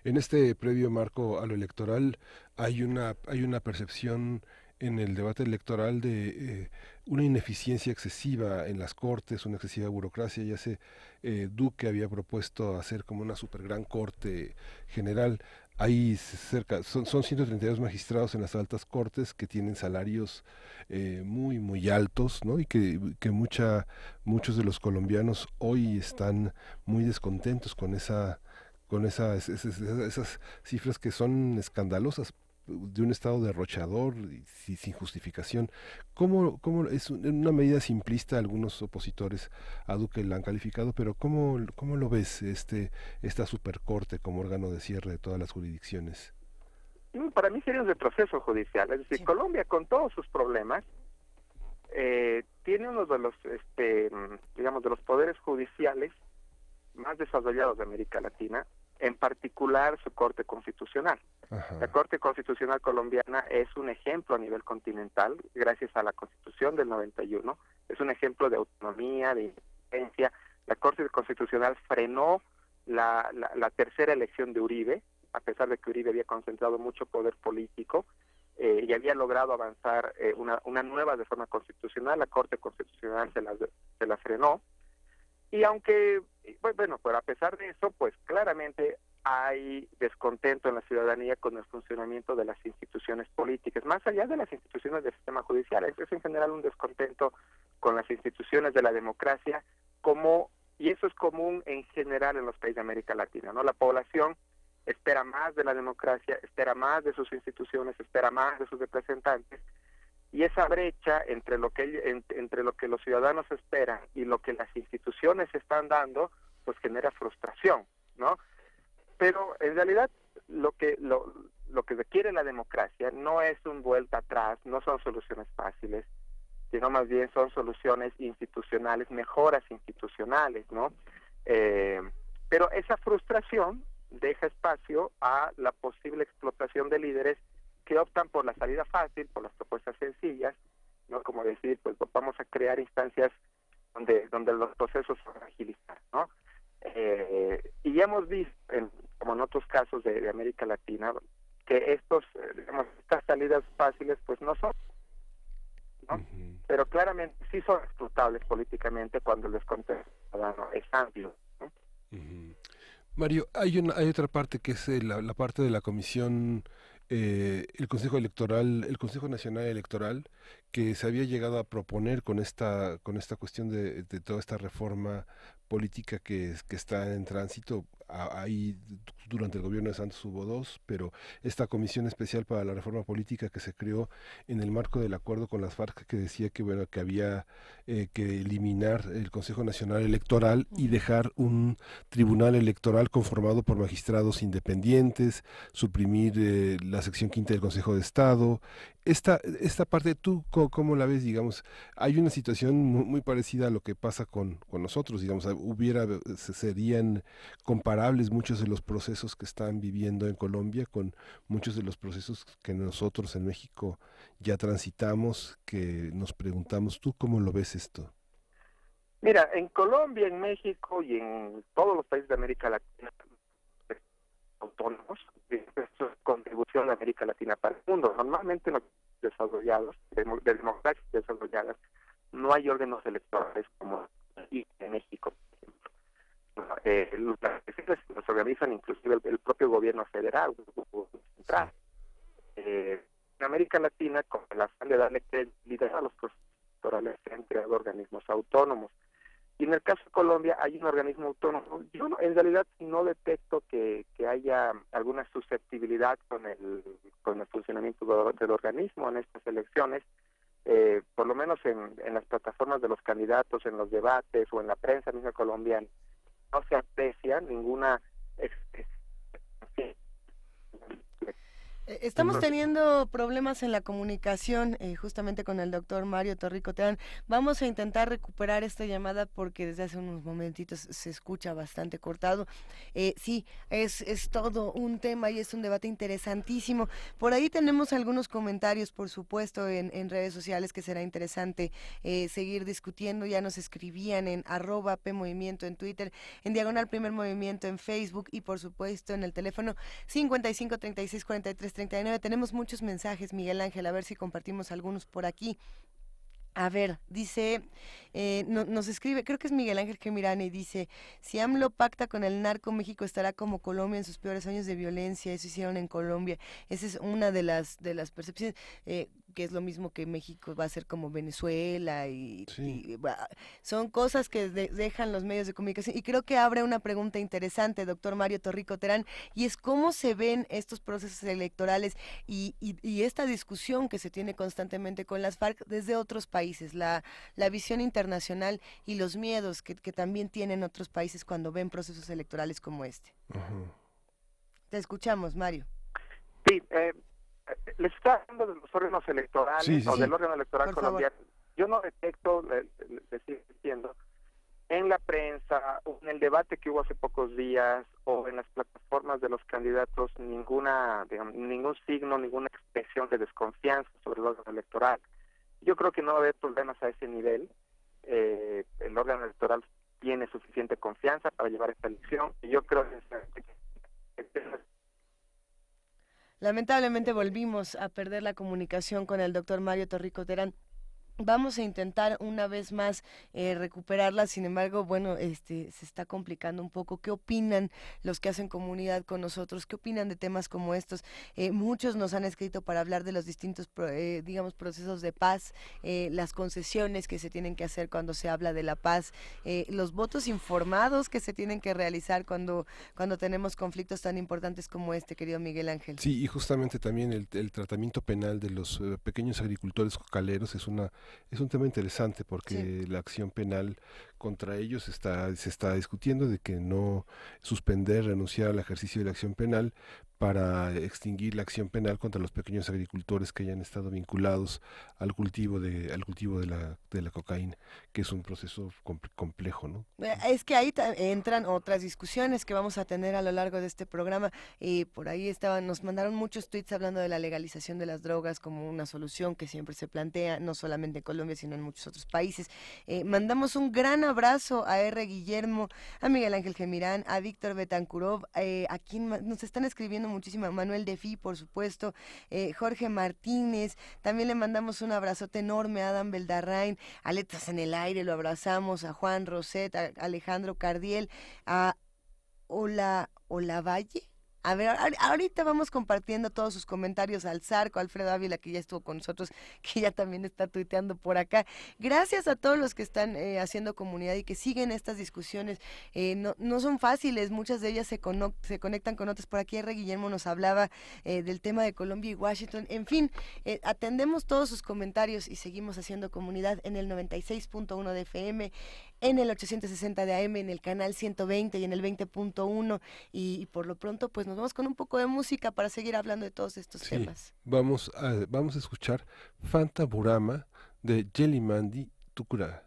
En este previo marco a lo electoral hay una percepción en el debate electoral de una ineficiencia excesiva en las cortes, una excesiva burocracia. Ya sé, Duque había propuesto hacer como una super gran corte general. Hay son 132 magistrados en las altas cortes que tienen salarios muy muy altos, ¿no? Y que muchos de los colombianos hoy están muy descontentos con esas cifras que son escandalosas, de un estado derrochador y sin justificación. ¿Cómo es una medida simplista? Algunos opositores a Duque la han calificado, pero ¿cómo lo ves esta supercorte como órgano de cierre de todas las jurisdicciones? Para mí sería un retroceso judicial. Es decir, Colombia, con todos sus problemas, tiene uno de los, digamos, de los poderes judiciales más desarrollados de América Latina, en particular su Corte Constitucional. Ajá. La Corte Constitucional colombiana es un ejemplo a nivel continental, gracias a la Constitución del 91, es un ejemplo de autonomía, de independencia. La Corte Constitucional frenó la tercera elección de Uribe, a pesar de que Uribe había concentrado mucho poder político y había logrado avanzar una nueva reforma constitucional. La Corte Constitucional se la frenó. Y aunque, bueno, pero a pesar de eso, pues claramente hay descontento en la ciudadanía con el funcionamiento de las instituciones políticas, más allá de las instituciones del sistema judicial. Es en general un descontento con las instituciones de la democracia, y eso es común en general en los países de América Latina, ¿no? La población espera más de la democracia, espera más de sus instituciones, espera más de sus representantes, y esa brecha entre lo que los ciudadanos esperan y lo que las instituciones están dando, pues genera frustración, ¿no? Pero en realidad lo que requiere la democracia no es un vuelta atrás, no son soluciones fáciles, sino más bien son soluciones institucionales, mejoras institucionales, ¿no? Pero esa frustración deja espacio a la posible explotación de líderes que optan por la salida fácil, por las propuestas sencillas, ¿no? Como decir, pues vamos a crear instancias donde los procesos se van a agilizar, ¿no? Y ya hemos visto, como en otros casos de América Latina, que estas salidas fáciles pues no son, ¿no? Pero claramente sí son explotables políticamente cuando el descontento ciudadano es amplio, ¿no? Mario, hay otra parte que es la parte de la comisión, el Consejo Nacional Electoral, que se había llegado a proponer con esta cuestión de toda esta reforma política que está en tránsito. ahí durante el gobierno de Santos hubo dos, pero esta comisión especial para la reforma política que se creó en el marco del acuerdo con las FARC, que decía que bueno, que había que eliminar el Consejo Nacional Electoral y dejar un tribunal electoral conformado por magistrados independientes, suprimir la sección quinta del Consejo de Estado. Esta parte, ¿tú cómo la ves? Digamos, hay una situación muy parecida a lo que pasa con nosotros, digamos, serían comparables muchos de los procesos que están viviendo en Colombia con muchos de los procesos que nosotros en México ya transitamos, que nos preguntamos, ¿tú cómo lo ves esto? Mira, en Colombia, en México y en todos los países de América Latina autónomos, esto es contribución a América Latina para el mundo. Normalmente en los desarrollados, de democracias desarrolladas, no hay órganos electorales como aquí en México. Los organizan inclusive el propio gobierno federal, central. En América Latina, con el afán de darle credibilidad a los procesos electorales, se han creado organismos autónomos. Y en el caso de Colombia hay un organismo autónomo. Yo en realidad no detecto que haya alguna susceptibilidad con el funcionamiento del organismo en estas elecciones. Por lo menos en las plataformas de los candidatos, en los debates o en la prensa misma colombiana, no se aprecia ninguna Estamos teniendo problemas en la comunicación justamente con el doctor Mario Torrico Terán. Vamos a intentar recuperar esta llamada porque desde hace unos momentitos se escucha bastante cortado. Sí, es todo un tema y es un debate interesantísimo. Por ahí tenemos algunos comentarios, por supuesto, en redes sociales que será interesante seguir discutiendo. Ya nos escribían en @PMovimiento en Twitter, en Diagonal Primer Movimiento en Facebook y por supuesto en el teléfono 55 36 43 39. Tenemos muchos mensajes, Miguel Ángel, a ver si compartimos algunos por aquí. A ver, dice, nos escribe, creo que es Miguel Ángel Gemirani, dice, si AMLO pacta con el narco, México estará como Colombia en sus peores años de violencia, eso hicieron en Colombia. Esa es una de las percepciones, que es lo mismo que México va a ser como Venezuela son cosas que dejan los medios de comunicación y creo que abre una pregunta interesante, doctor Mario Torrico Terán, y es cómo se ven estos procesos electorales y esta discusión que se tiene constantemente con las FARC desde otros países, la visión internacional y los miedos que también tienen otros países cuando ven procesos electorales como este. Uh-huh. Te escuchamos, Mario. Sí, les está hablando de los órganos electorales o del órgano electoral colombiano. Yo no detecto, les sigo diciendo, en la prensa o en el debate que hubo hace pocos días o en las plataformas de los candidatos ningún signo, ninguna expresión de desconfianza sobre el órgano electoral. Yo creo que no va a haber problemas a ese nivel. El órgano electoral tiene suficiente confianza para llevar esta elección y yo creo que lamentablemente volvimos a perder la comunicación con el doctor Mario Torrico Terán. Vamos a intentar una vez más recuperarla, sin embargo, bueno, se está complicando un poco. ¿Qué opinan los que hacen comunidad con nosotros? ¿Qué opinan de temas como estos? Muchos nos han escrito para hablar de los distintos, procesos de paz, las concesiones que se tienen que hacer cuando se habla de la paz, los votos informados que se tienen que realizar cuando tenemos conflictos tan importantes como este, querido Miguel Ángel. Sí, y justamente también el tratamiento penal de los pequeños agricultores cocaleros es un tema interesante porque la acción penal contra ellos se está discutiendo de que no renunciar al ejercicio de la acción penal para extinguir la acción penal contra los pequeños agricultores que hayan estado vinculados al cultivo de la cocaína, que es un proceso complejo, ¿no? Es que ahí entran otras discusiones que vamos a tener a lo largo de este programa. Por ahí nos mandaron muchos tweets hablando de la legalización de las drogas como una solución que siempre se plantea, no solamente en Colombia, sino en muchos otros países. Mandamos un gran abrazo a R. Guillermo, a Miguel Ángel Gemirán, a Víctor Betancourov, a quien nos están escribiendo muchísimo, a Manuel Defi, por supuesto, Jorge Martínez, también le mandamos un abrazote enorme a Adam Beldarrain, a Letras en el Aire, lo abrazamos, a Juan Roset, a Alejandro Cardiel, a Olavalle, A ver, ahorita vamos compartiendo todos sus comentarios al Zarco, Alfredo Ávila, que ya estuvo con nosotros, que ya también está tuiteando por acá. Gracias a todos los que están haciendo comunidad y que siguen estas discusiones. No son fáciles, muchas de ellas se conectan con otras. Por aquí R. Guillermo nos hablaba del tema de Colombia y Washington. En fin, atendemos todos sus comentarios y seguimos haciendo comunidad en el 96.1 de FM, en el 860 de AM, en el canal 120 y en el 20.1, y por lo pronto pues nos vamos con un poco de música para seguir hablando de todos estos temas. Vamos a escuchar Fanta Burama de Jelly Tukura.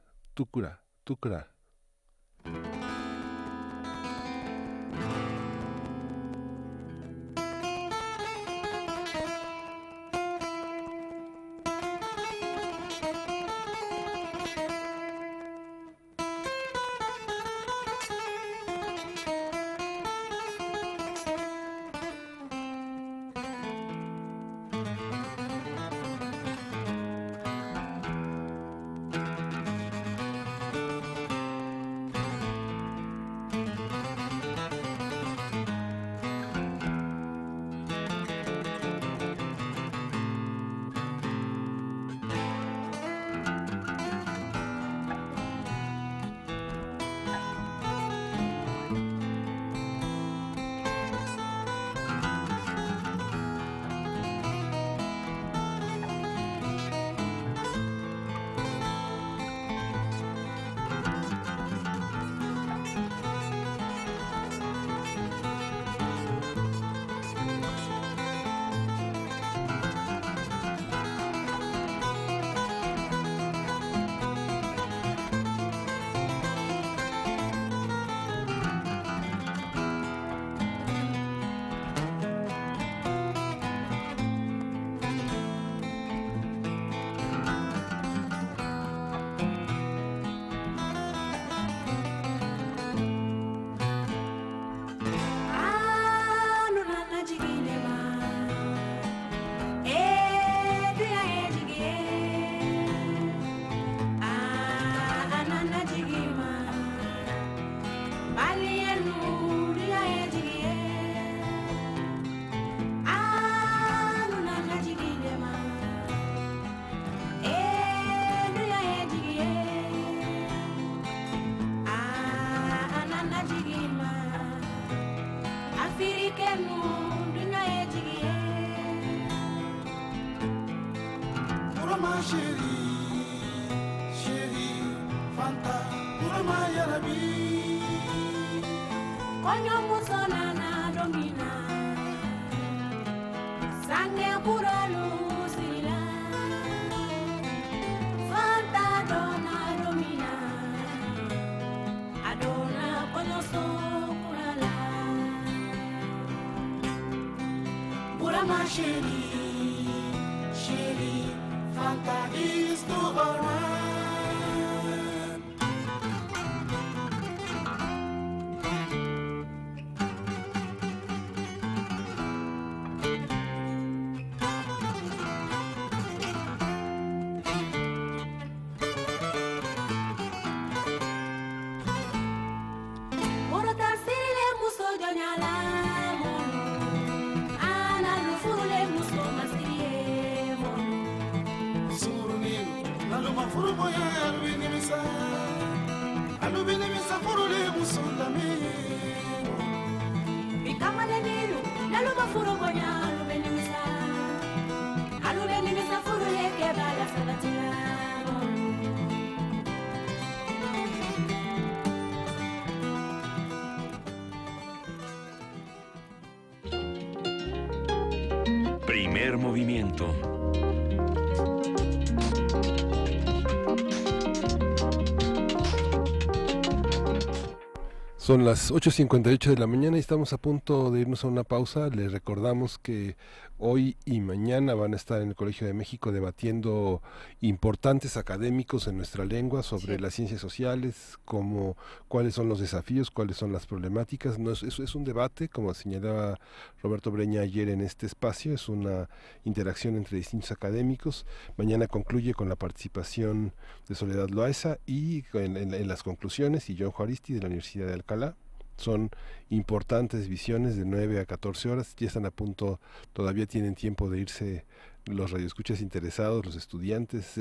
Primer movimiento. Son las 8:58 de la mañana y estamos a punto de irnos a una pausa. Les recordamos que hoy y mañana van a estar en el Colegio de México debatiendo importantes académicos en nuestra lengua sobre las ciencias sociales, cuáles son los desafíos, cuáles son las problemáticas. No es un debate, como señalaba Roberto Breña ayer en este espacio, es una interacción entre distintos académicos. Mañana concluye con la participación de Soledad Loaesa y en las conclusiones, y John Juaristi de la Universidad de Alcalá, Son importantes visiones de 9 a 14 horas, ya están a punto, todavía tienen tiempo de irse los radioescuchas interesados, los estudiantes,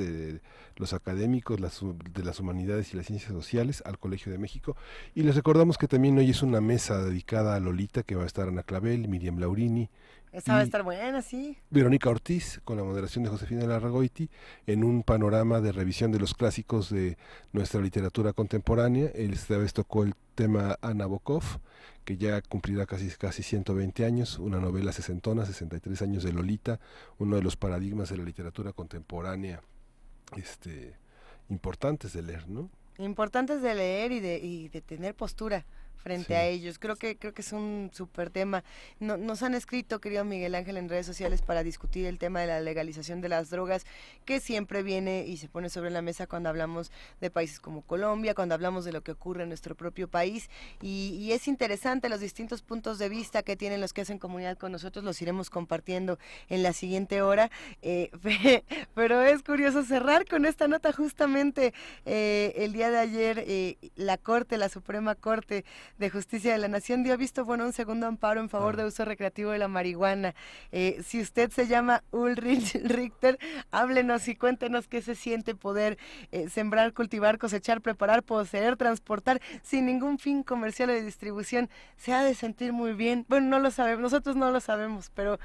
los académicos de las humanidades y las ciencias sociales al Colegio de México. Y les recordamos que también hoy es una mesa dedicada a Lolita, que va a estar Ana Clavel, Miriam Laurini, Esa va a estar buena, sí. Verónica Ortiz, con la moderación de Josefina Larragoiti, en un panorama de revisión de los clásicos de nuestra literatura contemporánea. Esta vez tocó el tema Ana Nabokov, que ya cumplirá casi 120 años, una novela sesentona, 63 años de Lolita, uno de los paradigmas de la literatura contemporánea importantes de leer, ¿no? Importantes de leer y de tener postura frente a ellos. Creo que es un súper tema. Nos han escrito, querido Miguel Ángel, en redes sociales para discutir el tema de la legalización de las drogas, que siempre viene y se pone sobre la mesa cuando hablamos de países como Colombia, cuando hablamos de lo que ocurre en nuestro propio país, y es interesante los distintos puntos de vista que tienen los que hacen comunidad con nosotros. Los iremos compartiendo en la siguiente hora, pero es curioso cerrar con esta nota. Justamente el día de ayer la Suprema Corte de Justicia de la Nación dio visto bueno un segundo amparo en favor de uso recreativo de la marihuana. Si usted se llama Ulrich Richter, háblenos y cuéntenos qué se siente poder sembrar, cultivar, cosechar, preparar, poseer, transportar sin ningún fin comercial o de distribución. Se ha de sentir muy bien. Bueno, no lo sabemos, nosotros no lo sabemos, pero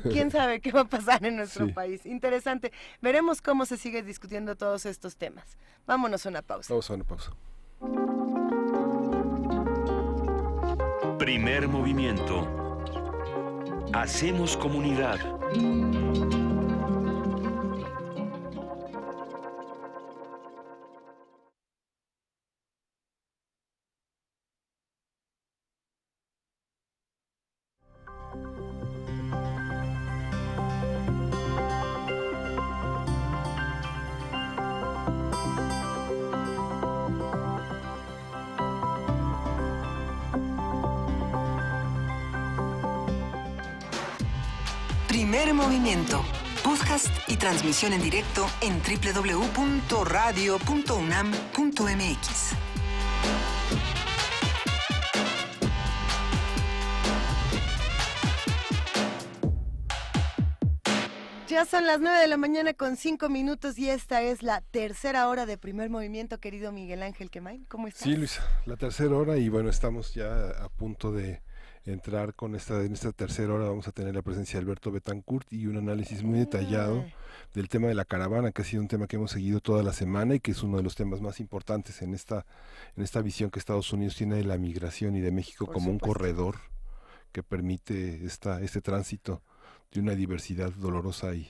quién sabe qué va a pasar en nuestro país. Interesante. Veremos cómo se sigue discutiendo todos estos temas. Vámonos a una pausa. Vamos a una pausa. Primer movimiento. Hacemos comunidad. Primer movimiento. Podcast y transmisión en directo en www.radio.unam.mx. Ya son las 9 de la mañana con 5 minutos y esta es la tercera hora de Primer Movimiento, querido Miguel Ángel Quemain. ¿Cómo estás? Sí, Luisa, la tercera hora, y bueno, estamos ya a punto de entrar en esta tercera hora. Vamos a tener la presencia de Alberto Betancourt y un análisis muy detallado del tema de la caravana, que ha sido un tema que hemos seguido toda la semana y que es uno de los temas más importantes en esta visión que Estados Unidos tiene de la migración y de México como un corredor que permite este tránsito de una diversidad dolorosa y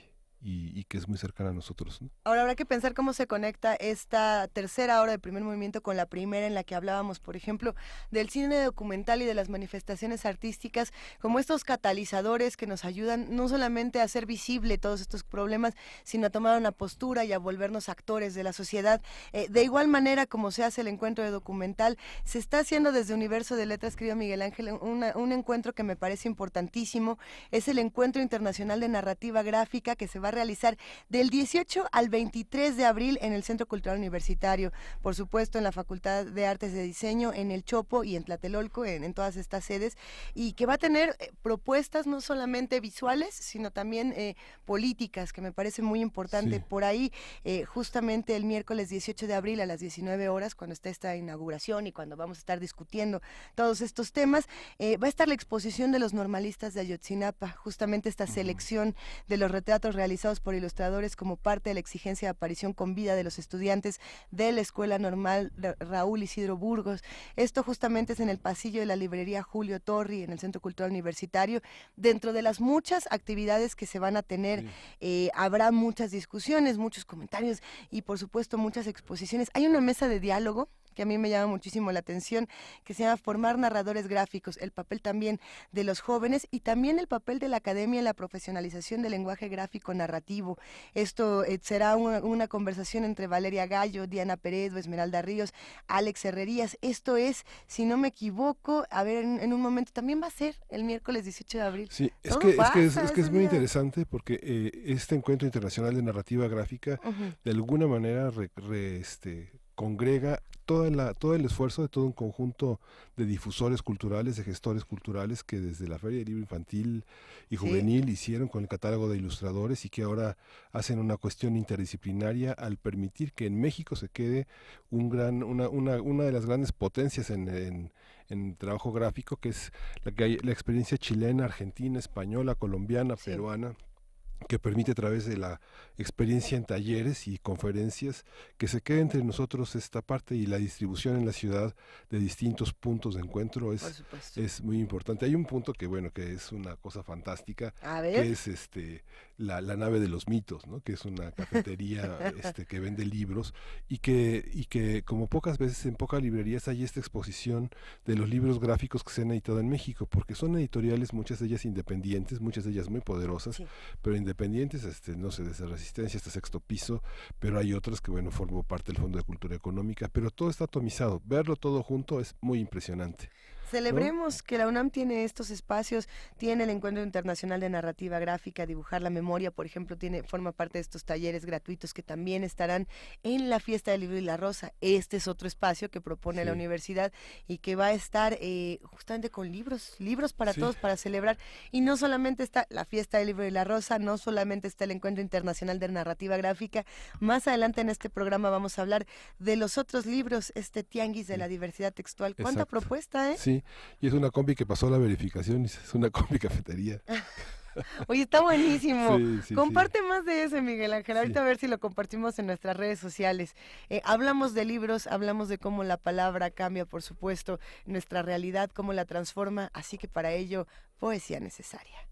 que es muy cercana a nosotros, ¿no? Ahora habrá que pensar cómo se conecta esta tercera hora de Primer Movimiento con la primera, en la que hablábamos, por ejemplo, del cine documental y de las manifestaciones artísticas como estos catalizadores que nos ayudan no solamente a hacer visible todos estos problemas, sino a tomar una postura y a volvernos actores de la sociedad. De igual manera como se hace el encuentro de documental, se está haciendo desde Universo de Letras, querido Miguel Ángel, un encuentro que me parece importantísimo. Es el Encuentro Internacional de Narrativa Gráfica, que se va a realizar del 18 al 23 de abril en el Centro Cultural Universitario, por supuesto en la Facultad de Artes de Diseño, en el Chopo y en Tlatelolco, en todas estas sedes, y que va a tener propuestas no solamente visuales, sino también políticas, que me parece muy importante. Sí. Por ahí, justamente el miércoles 18 de abril a las 19 horas, cuando está esta inauguración y cuando vamos a estar discutiendo todos estos temas, va a estar la exposición de los normalistas de Ayotzinapa, justamente esta selección de los retratos realizados por ilustradores como parte de la exigencia de aparición con vida de los estudiantes de la Escuela Normal Raúl Isidro Burgos. Esto justamente es en el pasillo de la librería Julio Torri, en el Centro Cultural Universitario. Dentro de las muchas actividades que se van a tener, habrá muchas discusiones, muchos comentarios y por supuesto muchas exposiciones. Hay una mesa de diálogo que a mí me llama muchísimo la atención, que se llama Formar Narradores Gráficos, el papel también de los jóvenes y también el papel de la academia en la profesionalización del lenguaje gráfico narrativo. Esto será una conversación entre Valeria Gallo, Diana Peredo, Esmeralda Ríos, Alex Herrerías. Esto es, si no me equivoco, a ver, en un momento, también va a ser el miércoles 18 de abril. Sí, es que es muy interesante porque este encuentro internacional de narrativa gráfica de alguna manera congrega todo el esfuerzo de todo un conjunto de difusores culturales, de gestores culturales que desde la Feria del Libro Infantil y Juvenil hicieron con el catálogo de ilustradores y que ahora hacen una cuestión interdisciplinaria al permitir que en México se quede una de las grandes potencias en trabajo gráfico, que es la experiencia chilena, argentina, española, colombiana, peruana, que permite a través de la experiencia en talleres y conferencias que se quede entre nosotros esta parte, y la distribución en la ciudad de distintos puntos de encuentro es muy importante. Hay un punto que que es una cosa fantástica, que es la nave de los mitos, ¿no? Que es una cafetería que vende libros y que como pocas veces en pocas librerías hay esta exposición de los libros gráficos que se han editado en México, porque son editoriales, muchas de ellas independientes, muchas de ellas muy poderosas, pero independientes, no sé, desde Resistencia hasta Sexto Piso, pero hay otras que, forman parte del Fondo de Cultura Económica, pero todo está atomizado. Verlo todo junto es muy impresionante. Celebremos que la UNAM tiene estos espacios, tiene el Encuentro Internacional de Narrativa Gráfica, Dibujar la Memoria, por ejemplo, forma parte de estos talleres gratuitos que también estarán en la Fiesta del Libro y la Rosa. Este es otro espacio que propone la universidad y que va a estar justamente con libros para todos, para celebrar. Y no solamente está la Fiesta del Libro y la Rosa, no solamente está el Encuentro Internacional de Narrativa Gráfica. Más adelante en este programa vamos a hablar de los otros libros, Tianguis de la Diversidad Textual. ¿Cuánta propuesta, Sí, y es una combi que pasó la verificación, es una combi cafetería. Oye, está buenísimo. Comparte más de eso, Miguel Ángel. Ahorita a ver si lo compartimos en nuestras redes sociales. Hablamos de libros, hablamos de cómo la palabra cambia, por supuesto, nuestra realidad, cómo la transforma. Así que para ello, poesía necesaria.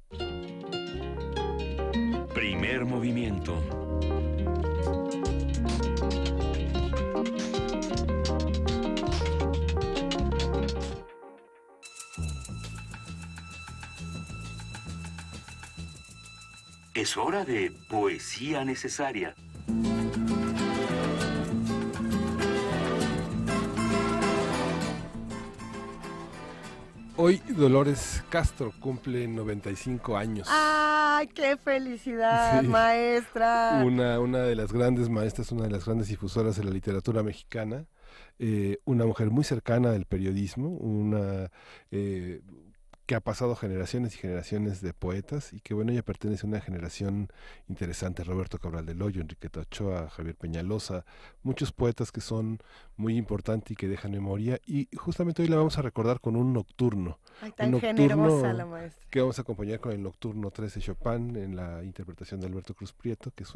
Primer movimiento. Es hora de poesía necesaria. Hoy Dolores Castro cumple 95 años. ¡Ay, qué felicidad, maestra! Una de las grandes maestras, una de las grandes difusoras de la literatura mexicana, una mujer muy cercana del periodismo, que ha pasado generaciones y generaciones de poetas, y que ella pertenece a una generación interesante: Roberto Cabral del Hoyo, Enriqueta Ochoa, Javier Peñalosa, muchos poetas que son muy importantes y que dejan memoria, y justamente hoy la vamos a recordar con un nocturno. Ay, tan generosa la maestra. Que vamos a acompañar con el Nocturno 3 de Chopin, en la interpretación de Alberto Cruz Prieto, que es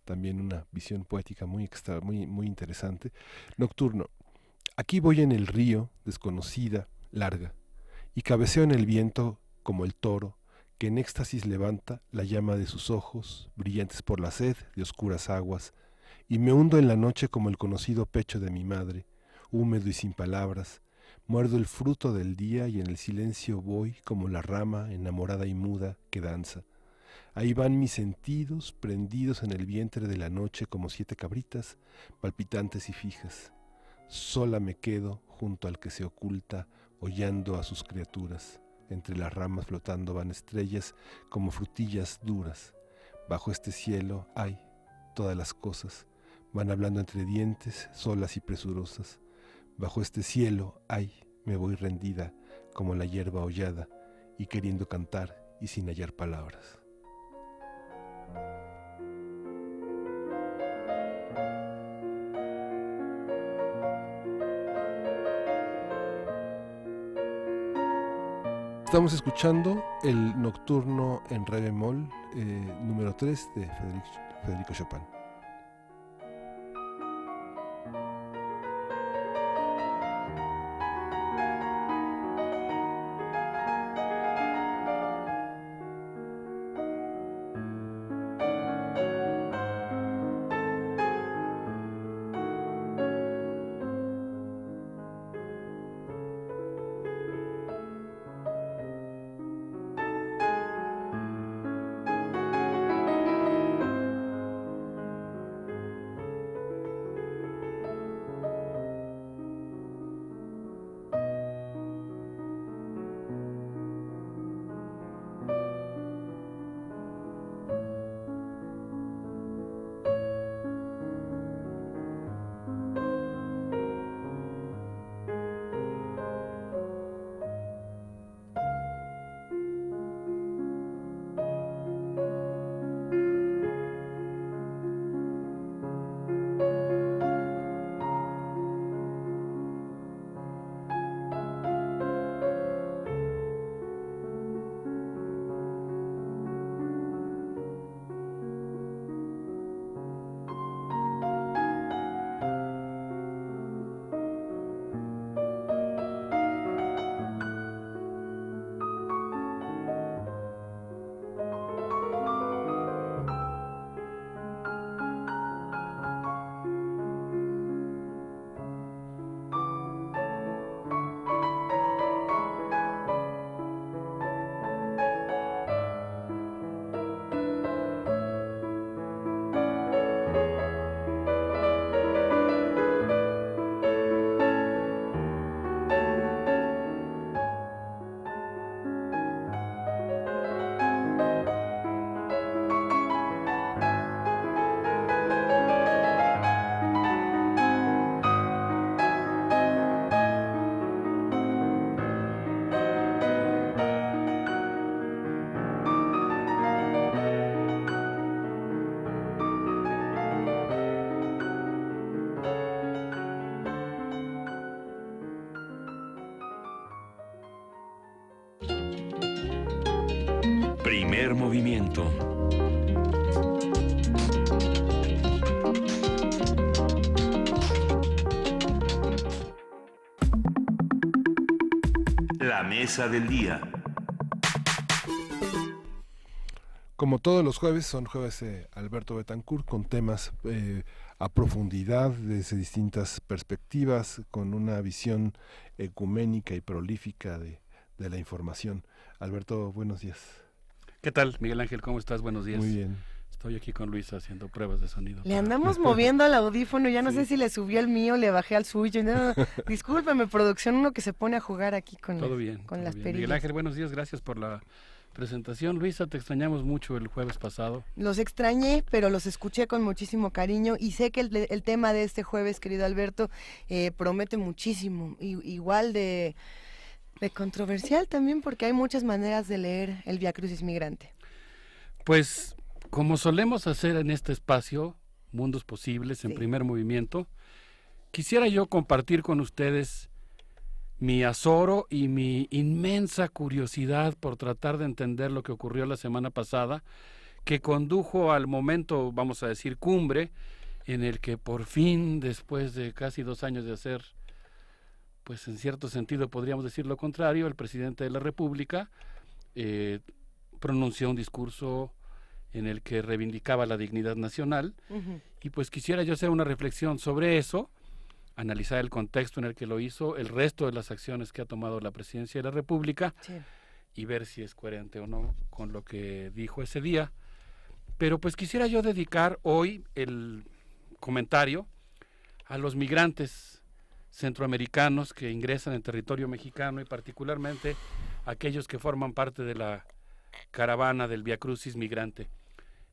también una visión poética muy interesante. Nocturno. Aquí voy en el río, desconocida, larga, y cabeceo en el viento como el toro que en éxtasis levanta la llama de sus ojos, brillantes por la sed de oscuras aguas, y me hundo en la noche como el conocido pecho de mi madre, húmedo y sin palabras. Muerdo el fruto del día y en el silencio voy como la rama enamorada y muda que danza. Ahí van mis sentidos prendidos en el vientre de la noche como 7 cabritas, palpitantes y fijas. Sola me quedo junto al que se oculta, hollando a sus criaturas. Entre las ramas flotando van estrellas como frutillas duras. Bajo este cielo hay todas las cosas, van hablando entre dientes, solas y presurosas. Bajo este cielo hay, me voy rendida como la hierba hollada y queriendo cantar y sin hallar palabras. Estamos escuchando el Nocturno en re bemol número 3 de Federico Chopin. Primer movimiento. La mesa del día. Como todos los jueves, son jueves Alberto Betancourt con temas a profundidad, desde distintas perspectivas, con una visión ecuménica y prolífica de la información. Alberto, buenos días. ¿Qué tal, Miguel Ángel? ¿Cómo estás? Buenos días. Muy bien. Estoy aquí con Luisa haciendo pruebas de sonido. Le andamos moviendo al audífono, ya no sé si le subí al mío, le bajé al suyo. No, discúlpeme, producción, uno que se pone a jugar aquí con, todo bien, con todo las bien. perillas. Miguel Ángel, buenos días, gracias por la presentación. Luisa, te extrañamos mucho el jueves pasado. Los extrañé, pero los escuché con muchísimo cariño y sé que el tema de este jueves, querido Alberto, promete muchísimo, igual de controversial también, porque hay muchas maneras de leer el Vía Crucis Migrante. Pues, como solemos hacer en este espacio, Mundos Posibles, en Primer Movimiento, quisiera yo compartir con ustedes mi azoro y mi inmensa curiosidad por tratar de entender lo que ocurrió la semana pasada, que condujo al momento, vamos a decir, cumbre, en el que por fin, después de casi 2 años de hacer, pues en cierto sentido podríamos decir lo contrario, el presidente de la República pronunció un discurso en el que reivindicaba la dignidad nacional, y pues quisiera yo hacer una reflexión sobre eso, analizar el contexto en el que lo hizo, el resto de las acciones que ha tomado la presidencia de la República, y ver si es coherente o no con lo que dijo ese día. Pero pues quisiera yo dedicar hoy el comentario a los migrantes centroamericanos que ingresan en territorio mexicano, y particularmente aquellos que forman parte de la caravana del Vía Crucis Migrante.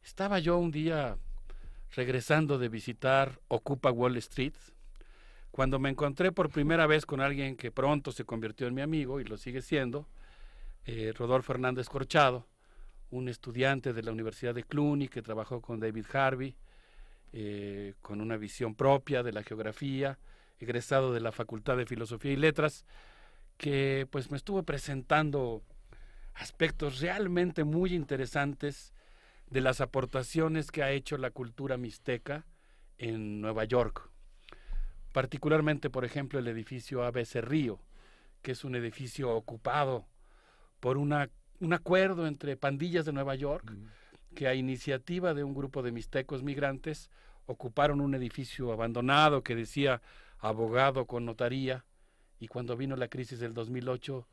Estaba yo un día regresando de visitar Ocupa Wall Street, cuando me encontré por primera vez con alguien que pronto se convirtió en mi amigo y lo sigue siendo, Rodolfo Hernández Corchado, un estudiante de la Universidad de Cluny que trabajó con David Harvey, con una visión propia de la geografía, egresado de la Facultad de Filosofía y Letras, que pues me estuvo presentando aspectos realmente muy interesantes de las aportaciones que ha hecho la cultura mixteca en Nueva York. Particularmente, por ejemplo, el edificio ABC Río, que es un edificio ocupado por un acuerdo entre pandillas de Nueva York, que a iniciativa de un grupo de mixtecos migrantes ocuparon un edificio abandonado que decía abogado con notaría, y cuando vino la crisis del 2008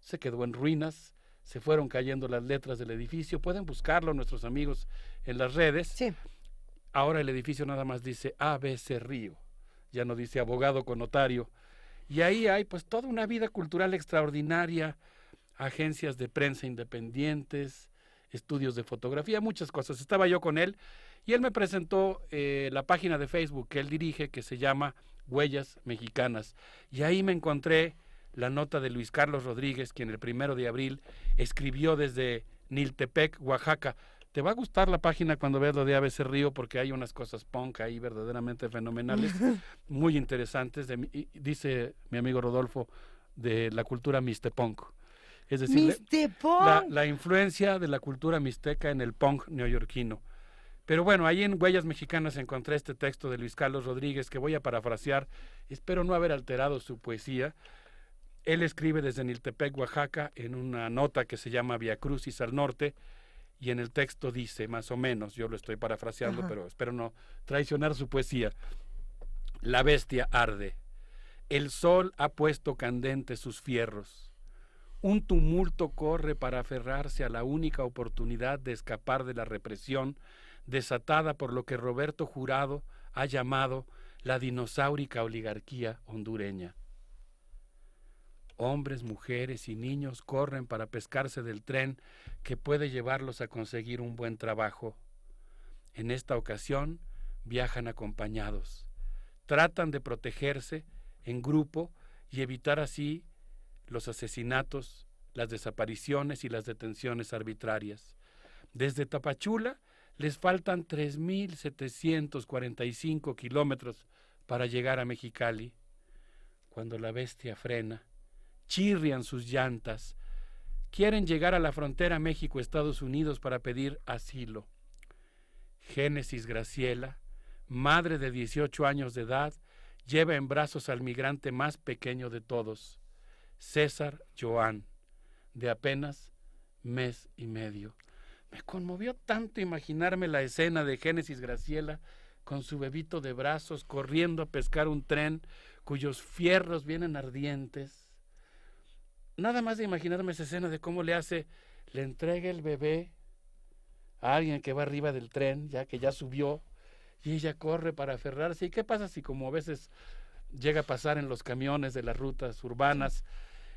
se quedó en ruinas, se fueron cayendo las letras del edificio. Pueden buscarlo nuestros amigos en las redes. Ahora el edificio nada más dice ABC Río, ya no dice abogado con notario, y ahí hay pues toda una vida cultural extraordinaria, agencias de prensa independientes, estudios de fotografía, muchas cosas. Estaba yo con él y él me presentó la página de Facebook que él dirige, que se llama Huellas Mexicanas, y ahí me encontré la nota de Luis Carlos Rodríguez, quien el 1 de abril escribió desde Niltepec, Oaxaca. Te va a gustar la página cuando veas lo de ABC Río, porque hay unas cosas punk ahí verdaderamente fenomenales, muy interesantes, dice mi amigo Rodolfo, de la cultura mixtepunk. Es decir, la influencia de la cultura mixteca en el punk neoyorquino. Pero bueno, ahí en Huellas Mexicanas encontré este texto de Luis Carlos Rodríguez, que voy a parafrasear, espero no haber alterado su poesía. Él escribe desde Niltepec, Oaxaca, en una nota que se llama Vía Crucis al norte, y en el texto dice, más o menos, yo lo estoy parafraseando, pero espero no traicionar su poesía: la bestia arde, el sol ha puesto candentes sus fierros, un tumulto corre para aferrarse a la única oportunidad de escapar de la represión desatada por lo que Roberto Jurado ha llamado la dinosaurica oligarquía hondureña. Hombres, mujeres y niños corren para pescarse del tren que puede llevarlos a conseguir un buen trabajo. En esta ocasión viajan acompañados. Tratan de protegerse en grupo y evitar así los asesinatos, las desapariciones y las detenciones arbitrarias. Desde Tapachula les faltan 3.745 kilómetros para llegar a Mexicali. Cuando la bestia frena, chirrian sus llantas, quieren llegar a la frontera México-Estados Unidos para pedir asilo. Génesis Graciela, madre de 18 años de edad, lleva en brazos al migrante más pequeño de todos, César Joan, de apenas mes y medio. Me conmovió tanto imaginarme la escena de Génesis Graciela con su bebito de brazos corriendo a pescar un tren cuyos fierros vienen ardientes. Nada más de imaginarme esa escena de cómo le entrega el bebé a alguien que va arriba del tren, ya que ya subió, y ella corre para aferrarse. ¿Y qué pasa si, como a veces llega a pasar en los camiones de las rutas urbanas,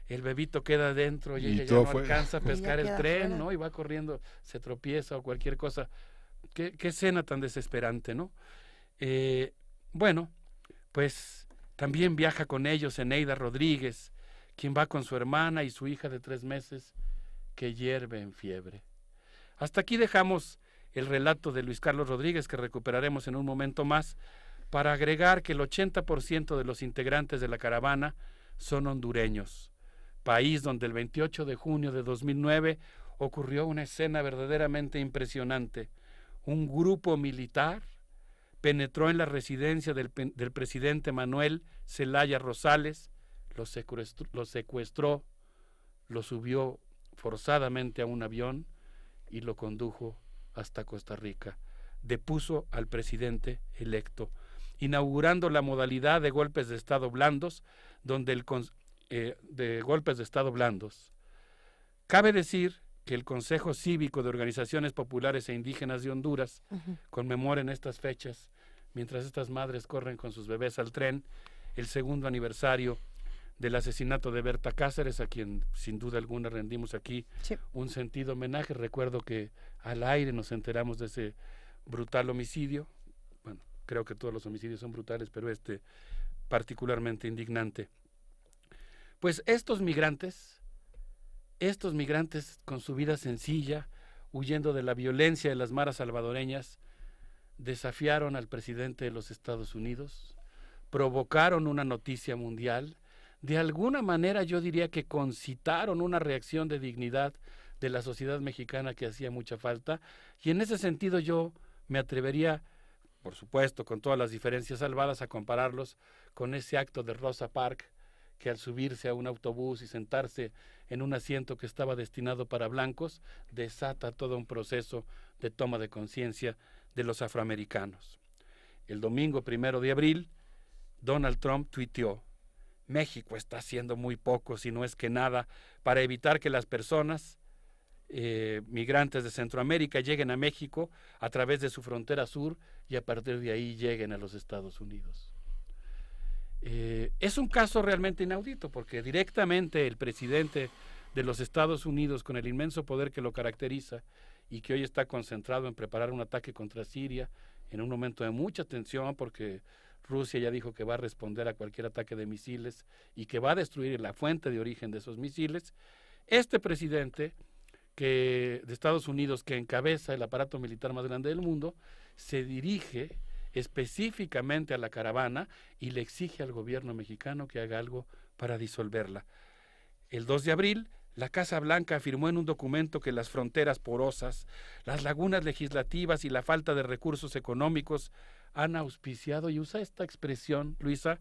el bebito queda dentro y ella ya no alcanza a pescar el tren, fuera, ¿no? Y va corriendo, se tropieza o cualquier cosa. Qué escena tan desesperante, ¿no? Bueno, pues también viaja con ellos Eneida Rodríguez, quien va con su hermana y su hija de 3 meses, que hierve en fiebre. Hasta aquí dejamos el relato de Luis Carlos Rodríguez, que recuperaremos en un momento más, para agregar que el 80% de los integrantes de la caravana son hondureños, país donde el 28 de junio de 2009 ocurrió una escena verdaderamente impresionante. Un grupo militar penetró en la residencia del presidente Manuel Zelaya Rosales, lo secuestró, lo subió forzadamente a un avión y lo condujo hasta Costa Rica. Depuso al presidente electo, inaugurando la modalidad de golpes de Estado blandos, Cabe decir que el Consejo Cívico de Organizaciones Populares e Indígenas de Honduras conmemora en estas fechas, mientras estas madres corren con sus bebés al tren, el 2º aniversario del asesinato de Berta Cáceres, a quien sin duda alguna rendimos aquí un sentido homenaje. Recuerdo que al aire nos enteramos de ese brutal homicidio. Bueno, creo que todos los homicidios son brutales, pero este particularmente indignante. Pues estos migrantes con su vida sencilla, huyendo de la violencia de las maras salvadoreñas, desafiaron al presidente de los Estados Unidos, provocaron una noticia mundial. De alguna manera yo diría que concitaron una reacción de dignidad de la sociedad mexicana que hacía mucha falta, y en ese sentido yo me atrevería, por supuesto con todas las diferencias salvadas, a compararlos con ese acto de Rosa Parks, que al subirse a un autobús y sentarse en un asiento que estaba destinado para blancos, desata todo un proceso de toma de conciencia de los afroamericanos. El domingo 1 de abril, Donald Trump tuiteó: México está haciendo muy poco, si no es que nada, para evitar que las personas migrantes de Centroamérica lleguen a México a través de su frontera sur y a partir de ahí lleguen a los Estados Unidos. Es un caso realmente inaudito, porque directamente el presidente de los Estados Unidos, con el inmenso poder que lo caracteriza y que hoy está concentrado en preparar un ataque contra Siria en un momento de mucha tensión, porque Rusia ya dijo que va a responder a cualquier ataque de misiles y que va a destruir la fuente de origen de esos misiles. Este presidente de Estados Unidos, que encabeza el aparato militar más grande del mundo, se dirige específicamente a la caravana y le exige al gobierno mexicano que haga algo para disolverla. El 2 de abril, la Casa Blanca afirmó en un documento que las fronteras porosas, las lagunas legislativas y la falta de recursos económicos han auspiciado, y usa esta expresión, Luisa,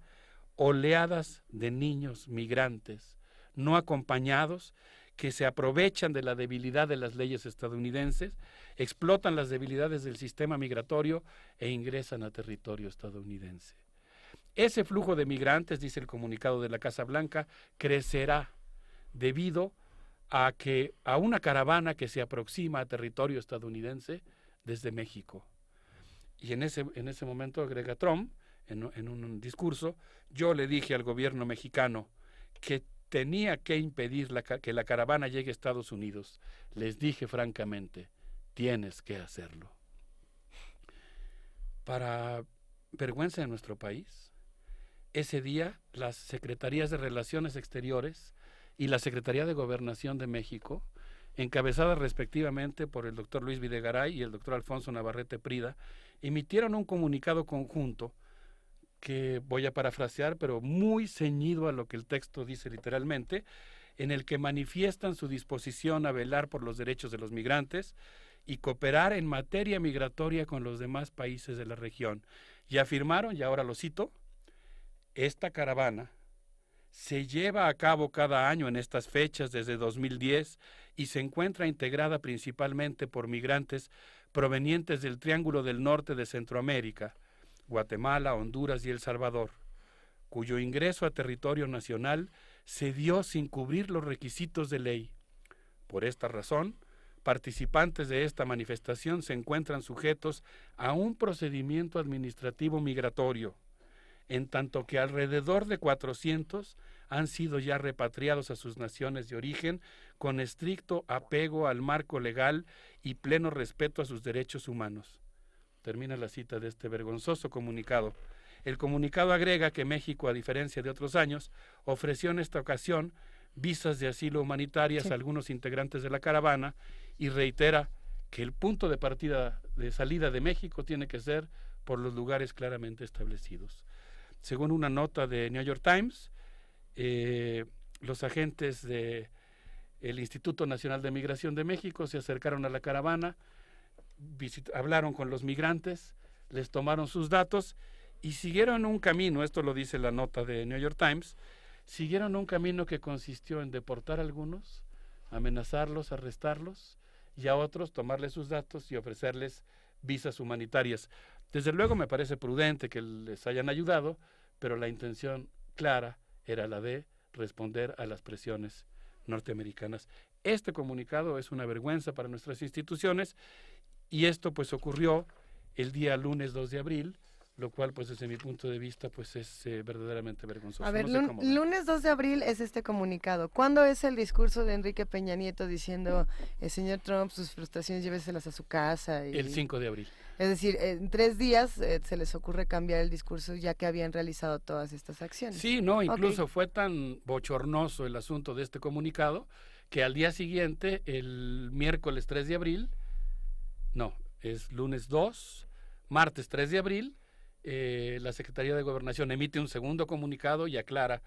oleadas de niños migrantes no acompañados que se aprovechan de la debilidad de las leyes estadounidenses, explotan las debilidades del sistema migratorio e ingresan a territorio estadounidense. Ese flujo de migrantes, dice el comunicado de la Casa Blanca, crecerá debido a una caravana que se aproxima a territorio estadounidense desde México. Y en ese momento, agrega Trump, en un discurso: yo le dije al gobierno mexicano que tenía que impedir que la caravana llegue a Estados Unidos. Les dije francamente, tienes que hacerlo. Para vergüenza de nuestro país, ese día las Secretarías de Relaciones Exteriores y la Secretaría de Gobernación de México, encabezadas respectivamente por el doctor Luis Videgaray y el doctor Alfonso Navarrete Prida, emitieron un comunicado conjunto que voy a parafrasear, pero muy ceñido a lo que el texto dice literalmente, en el que manifiestan su disposición a velar por los derechos de los migrantes y cooperar en materia migratoria con los demás países de la región. Y afirmaron, y ahora lo cito, esta caravana se lleva a cabo cada año en estas fechas desde 2010 y se encuentra integrada principalmente por migrantes provenientes del Triángulo del Norte de Centroamérica, Guatemala, Honduras y El Salvador, cuyo ingreso a territorio nacional se dio sin cubrir los requisitos de ley. Por esta razón, participantes de esta manifestación se encuentran sujetos a un procedimiento administrativo migratorio, en tanto que alrededor de 400 han sido ya repatriados a sus naciones de origen con estricto apego al marco legal y pleno respeto a sus derechos humanos. Termina la cita de este vergonzoso comunicado. El comunicado agrega que México, a diferencia de otros años, ofreció en esta ocasión visas de asilo humanitarias a algunos integrantes de la caravana y reitera que el punto de salida de México tiene que ser por los lugares claramente establecidos. Según una nota de New York Times, los agentes del Instituto Nacional de Migración de México se acercaron a la caravana, hablaron con los migrantes, les tomaron sus datos y siguieron un camino, esto lo dice la nota de New York Times, siguieron un camino que consistió en deportar a algunos, amenazarlos, arrestarlos, y a otros tomarles sus datos y ofrecerles visas humanitarias. Desde luego me parece prudente que les hayan ayudado, pero la intención clara era la de responder a las presiones norteamericanas. Este comunicado es una vergüenza para nuestras instituciones y esto pues ocurrió el día lunes 2 de abril, lo cual pues desde mi punto de vista pues es verdaderamente vergonzoso. A ver, no sé lunes 2 de abril es este comunicado. ¿Cuándo es el discurso de Enrique Peña Nieto diciendo, señor Trump, sus frustraciones lléveselas a su casa? El 5 de abril. Es decir, en 3 días se les ocurre cambiar el discurso ya que habían realizado todas estas acciones. Sí, no, incluso fue tan bochornoso el asunto de este comunicado que al día siguiente, el miércoles 3 de abril, no, es lunes 2, martes 3 de abril, la Secretaría de Gobernación emite un segundo comunicado y aclara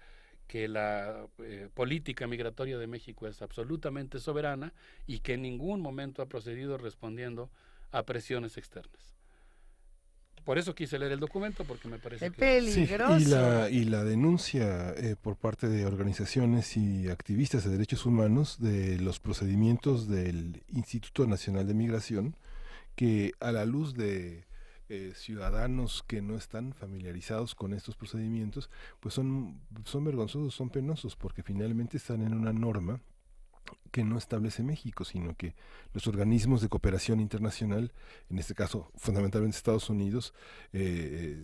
que la política migratoria de México es absolutamente soberana y que en ningún momento ha procedido respondiendo a presiones externas. Por eso quise leer el documento, porque me parece peligroso. Sí, y la denuncia por parte de organizaciones y activistas de derechos humanos de los procedimientos del Instituto Nacional de Migración, que a la luz de ciudadanos que no están familiarizados con estos procedimientos, pues son vergonzosos, son penosos, porque finalmente están en una norma que no establece México, sino que los organismos de cooperación internacional, en este caso fundamentalmente Estados Unidos,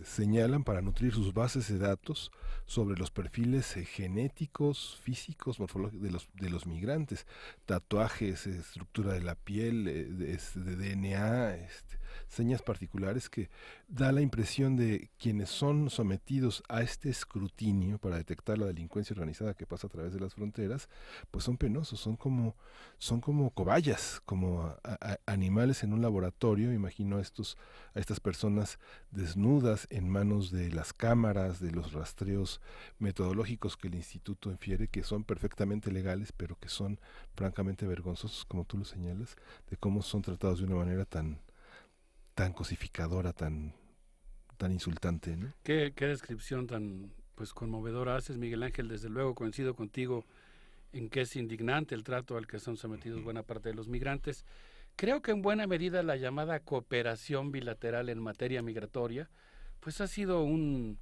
señalan para nutrir sus bases de datos sobre los perfiles genéticos, físicos, morfológicos de los migrantes, tatuajes, estructura de la piel, de DNA, señas particulares que da la impresión de quienes son sometidos a este escrutinio para detectar la delincuencia organizada que pasa a través de las fronteras, pues son penosos, son como cobayas, como animales en un laboratorio. Imagino a estas personas desnudas en manos de las cámaras, de los rastreos metodológicos que el instituto infiere, que son perfectamente legales, pero que son francamente vergonzosos, como tú lo señalas, de cómo son tratados de una manera tan cosificadora, tan insultante, ¿no? ¿Qué descripción tan pues conmovedora haces, Miguel Ángel? Desde luego coincido contigo en que es indignante el trato al que son sometidos buena parte de los migrantes. Creo que en buena medida la llamada cooperación bilateral en materia migratoria pues ha sido un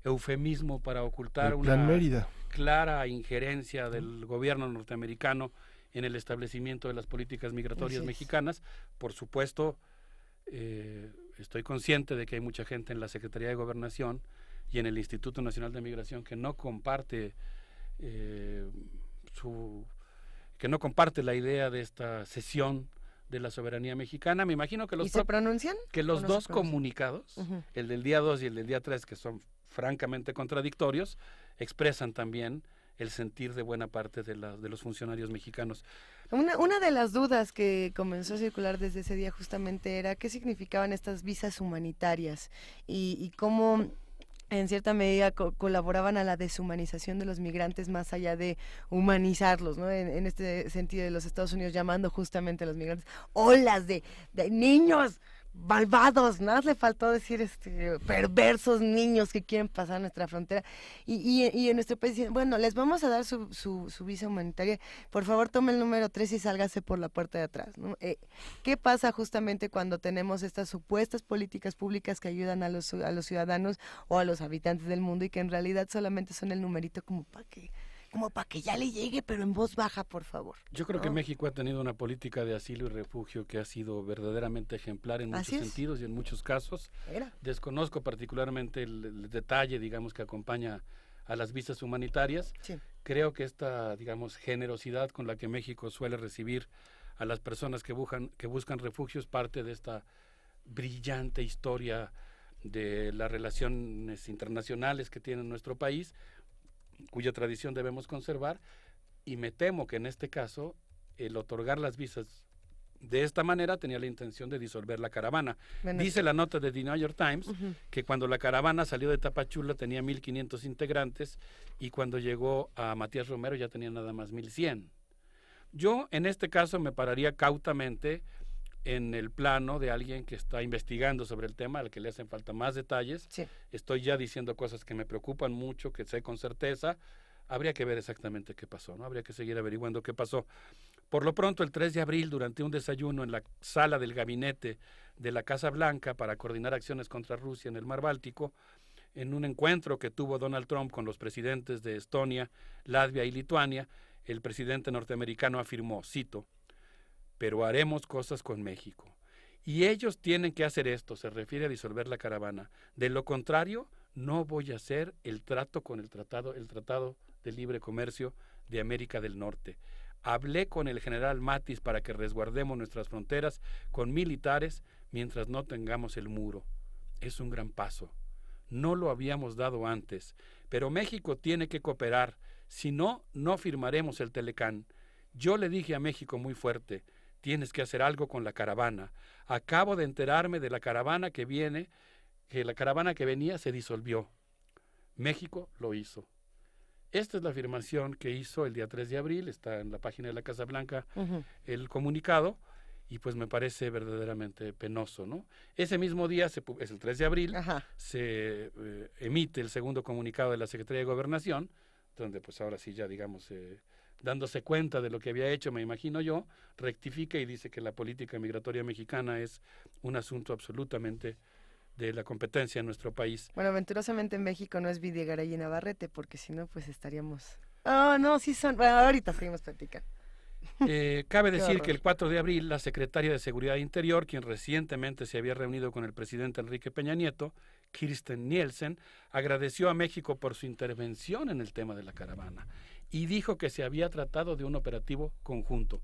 eufemismo para ocultar una clara injerencia del gobierno norteamericano en el establecimiento de las políticas migratorias mexicanas. Por supuesto, estoy consciente de que hay mucha gente en la Secretaría de Gobernación y en el Instituto Nacional de Migración que no comparte la idea de esta cesión de la soberanía mexicana. Me imagino que ¿se pronuncian? Que los dos comunicados, el del día 2 y el del día 3, que son francamente contradictorios, expresan también el sentir de buena parte de los funcionarios mexicanos. Una de las dudas que comenzó a circular desde ese día justamente era qué significaban estas visas humanitarias y cómo en cierta medida colaboraban a la deshumanización de los migrantes más allá de humanizarlos, ¿no? En este sentido de los Estados Unidos llamando justamente a los migrantes olas de niños malvados, nada le faltó decir perversos niños que quieren pasar nuestra frontera y en nuestro país dicen, bueno, les vamos a dar su visa humanitaria, por favor tome el número 3 y sálgase por la puerta de atrás, ¿no? ¿Qué pasa justamente cuando tenemos estas supuestas políticas públicas que ayudan a los ciudadanos o a los habitantes del mundo y que en realidad solamente son el numerito como para que ya le llegue, pero en voz baja, por favor? Yo creo que México ha tenido una política de asilo y refugio que ha sido verdaderamente ejemplar en muchos sentidos y en muchos casos. Desconozco particularmente el detalle, digamos, que acompaña a las visas humanitarias. Sí. Creo que esta, digamos, generosidad con la que México suele recibir a las personas que buscan refugio es parte de esta brillante historia de las relaciones internacionales que tiene nuestro país, cuya tradición debemos conservar, y me temo que en este caso el otorgar las visas de esta manera tenía la intención de disolver la caravana. Dice la nota de The New York Times que cuando la caravana salió de Tapachula tenía 1,500 integrantes y cuando llegó a Matías Romero ya tenía nada más 1,100. Yo en este caso me pararía cautamente en el plano de alguien que está investigando sobre el tema, al que le hacen falta más detalles. Sí. Estoy ya diciendo cosas que me preocupan mucho, que sé con certeza. Habría que ver exactamente qué pasó, ¿no? Habría que seguir averiguando qué pasó. Por lo pronto, el 3 de abril, durante un desayuno en la sala del gabinete de la Casa Blanca para coordinar acciones contra Rusia en el Mar Báltico, en un encuentro que tuvo Donald Trump con los presidentes de Estonia, Latvia y Lituania, el presidente norteamericano afirmó, cito, pero haremos cosas con México. Y ellos tienen que hacer esto, se refiere a disolver la caravana. De lo contrario, no voy a hacer el trato con el Tratado de Libre Comercio de América del Norte. Hablé con el general Matis para que resguardemos nuestras fronteras con militares mientras no tengamos el muro. Es un gran paso. No lo habíamos dado antes, pero México tiene que cooperar. Si no, no firmaremos el Telecán. Yo le dije a México muy fuerte, tienes que hacer algo con la caravana. Acabo de enterarme de la caravana que la caravana que venía se disolvió. México lo hizo. Esta es la afirmación que hizo el día 3 de abril, está en la página de la Casa Blanca el comunicado, y pues me parece verdaderamente penoso, ¿no? Ese mismo día, es el 3 de abril, se emite el segundo comunicado de la Secretaría de Gobernación, donde pues ahora sí ya digamos... dándose cuenta de lo que había hecho, me imagino yo, rectifica y dice que la política migratoria mexicana es un asunto absolutamente de la competencia en nuestro país. Bueno, aventurosamente en México no es Videgaray y Navarrete, porque si no, pues estaríamos... Oh, no, sí son... Bueno, ahorita seguimos platicando. Cabe decir que el 4 de abril, la secretaria de Seguridad Interior, quien recientemente se había reunido con el presidente Enrique Peña Nieto, Kirsten Nielsen, agradeció a México por su intervención en el tema de la caravana y dijo que se había tratado de un operativo conjunto.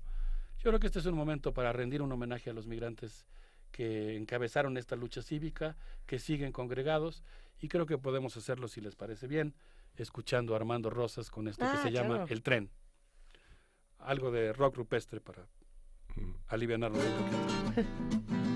Yo creo que este es un momento para rendir un homenaje a los migrantes que encabezaron esta lucha cívica, que siguen congregados, y creo que podemos hacerlo, si les parece bien, escuchando a Armando Rosas con esto que se llama El Tren. Algo de rock rupestre para alivianarnos un poquito.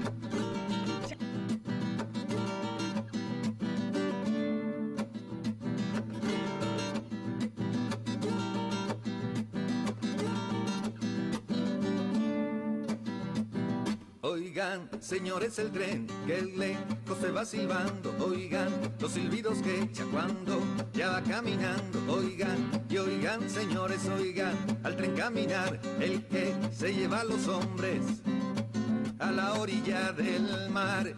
Oigan, señores, el tren que lejos se va silbando. Oigan, los silbidos que echa cuando ya va caminando. Oigan, y oigan, señores, oigan, al tren caminar, el que se lleva a los hombres a la orilla del mar.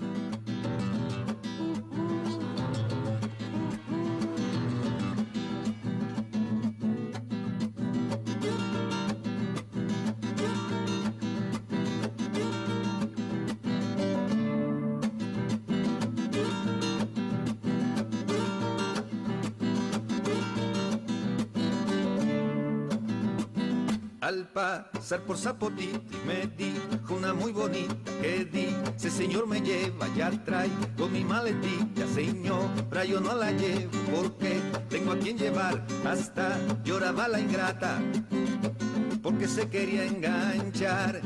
Al pasar por Zapotiti me dijo una muy bonita que dice, señor, me lleva, ya traigo mi maletita, señora, yo no la llevo porque tengo a quien llevar. Hasta lloraba la ingrata porque se quería enganchar.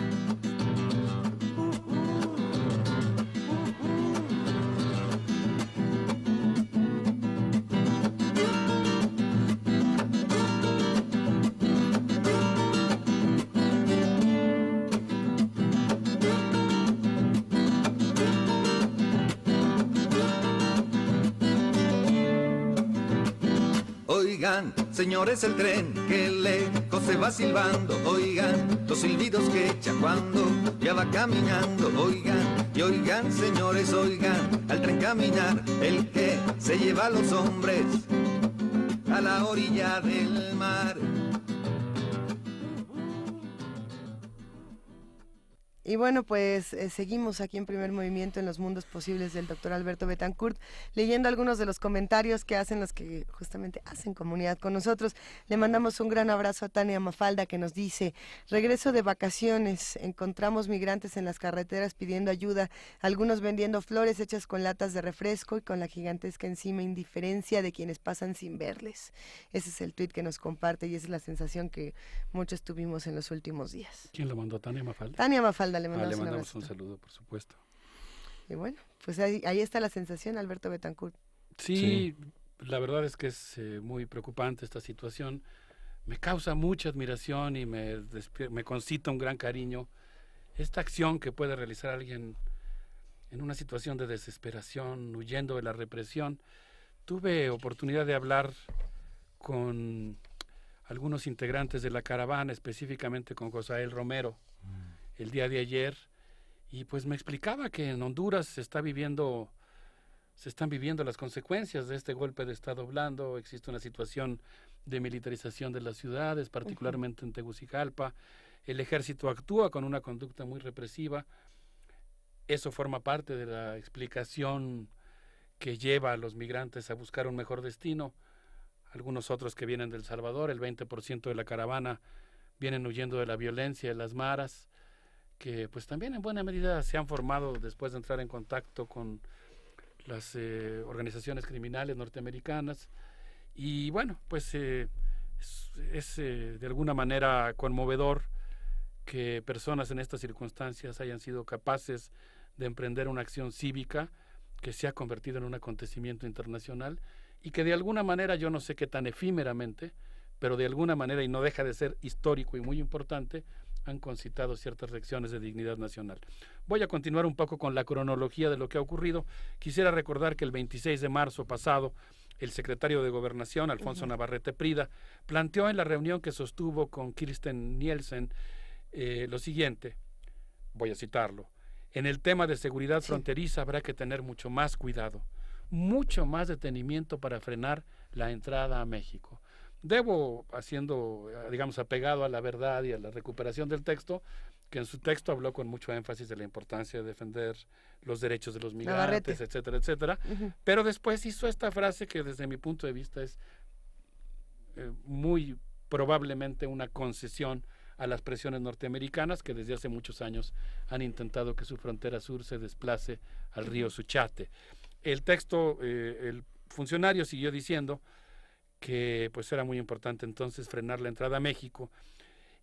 Oigan, señores, el tren que lejos se va silbando. Oigan, los silbidos que echa cuando ya va caminando. Oigan, y oigan, señores, oigan, al tren caminar, el que se lleva a los hombres a la orilla del mar. Y bueno, pues seguimos aquí en Primer Movimiento en los mundos posibles del doctor Alberto Betancourt, leyendo algunos de los comentarios que hacen los que justamente hacen comunidad con nosotros. Le mandamos un gran abrazo a Tania Mafalda, que nos dice: regreso de vacaciones, encontramos migrantes en las carreteras pidiendo ayuda, algunos vendiendo flores hechas con latas de refresco y con la gigantesca encima indiferencia de quienes pasan sin verles. Ese es el tuit que nos comparte y esa es la sensación que muchos tuvimos en los últimos días. ¿Quién lo mandó? ¿Tania Mafalda? Tania Mafalda. Le mandamos un saludo, por supuesto. Y bueno, pues ahí está la sensación, Alberto Betancourt. Sí, la verdad es que es muy preocupante esta situación. Me causa mucha admiración y me concita un gran cariño esta acción que puede realizar alguien en una situación de desesperación, huyendo de la represión. Tuve oportunidad de hablar con algunos integrantes de la caravana, específicamente con Josael Romero, el día de ayer, y pues me explicaba que en Honduras se están viviendo las consecuencias de este golpe de Estado blando. Existe una situación de militarización de las ciudades, particularmente en Tegucigalpa. El ejército actúa con una conducta muy represiva. Eso forma parte de la explicación que lleva a los migrantes a buscar un mejor destino. Algunos otros que vienen de El Salvador, el 20% de la caravana vienen huyendo de la violencia de las maras, que pues también en buena medida se han formado después de entrar en contacto con las organizaciones criminales norteamericanas. Y bueno, pues es de alguna manera conmovedor que personas en estas circunstancias hayan sido capaces de emprender una acción cívica que se ha convertido en un acontecimiento internacional y que de alguna manera, yo no sé qué tan efímeramente, pero de alguna manera, y no deja de ser histórico y muy importante, han concitado ciertas reacciones de dignidad nacional. Voy a continuar un poco con la cronología de lo que ha ocurrido. Quisiera recordar que el 26 de marzo pasado, el secretario de Gobernación, Alfonso Navarrete Prida, planteó en la reunión que sostuvo con Kirsten Nielsen lo siguiente, voy a citarlo: en el tema de seguridad fronteriza habrá que tener mucho más cuidado, mucho más detenimiento para frenar la entrada a México. Debo, apegado a la verdad y a la recuperación del texto, que en su texto habló con mucho énfasis de la importancia de defender los derechos de los migrantes, etcétera, etcétera, pero después hizo esta frase que desde mi punto de vista es muy probablemente una concesión a las presiones norteamericanas, que desde hace muchos años han intentado que su frontera sur se desplace al río Suchate. El texto, el funcionario siguió diciendo que pues era muy importante entonces frenar la entrada a México,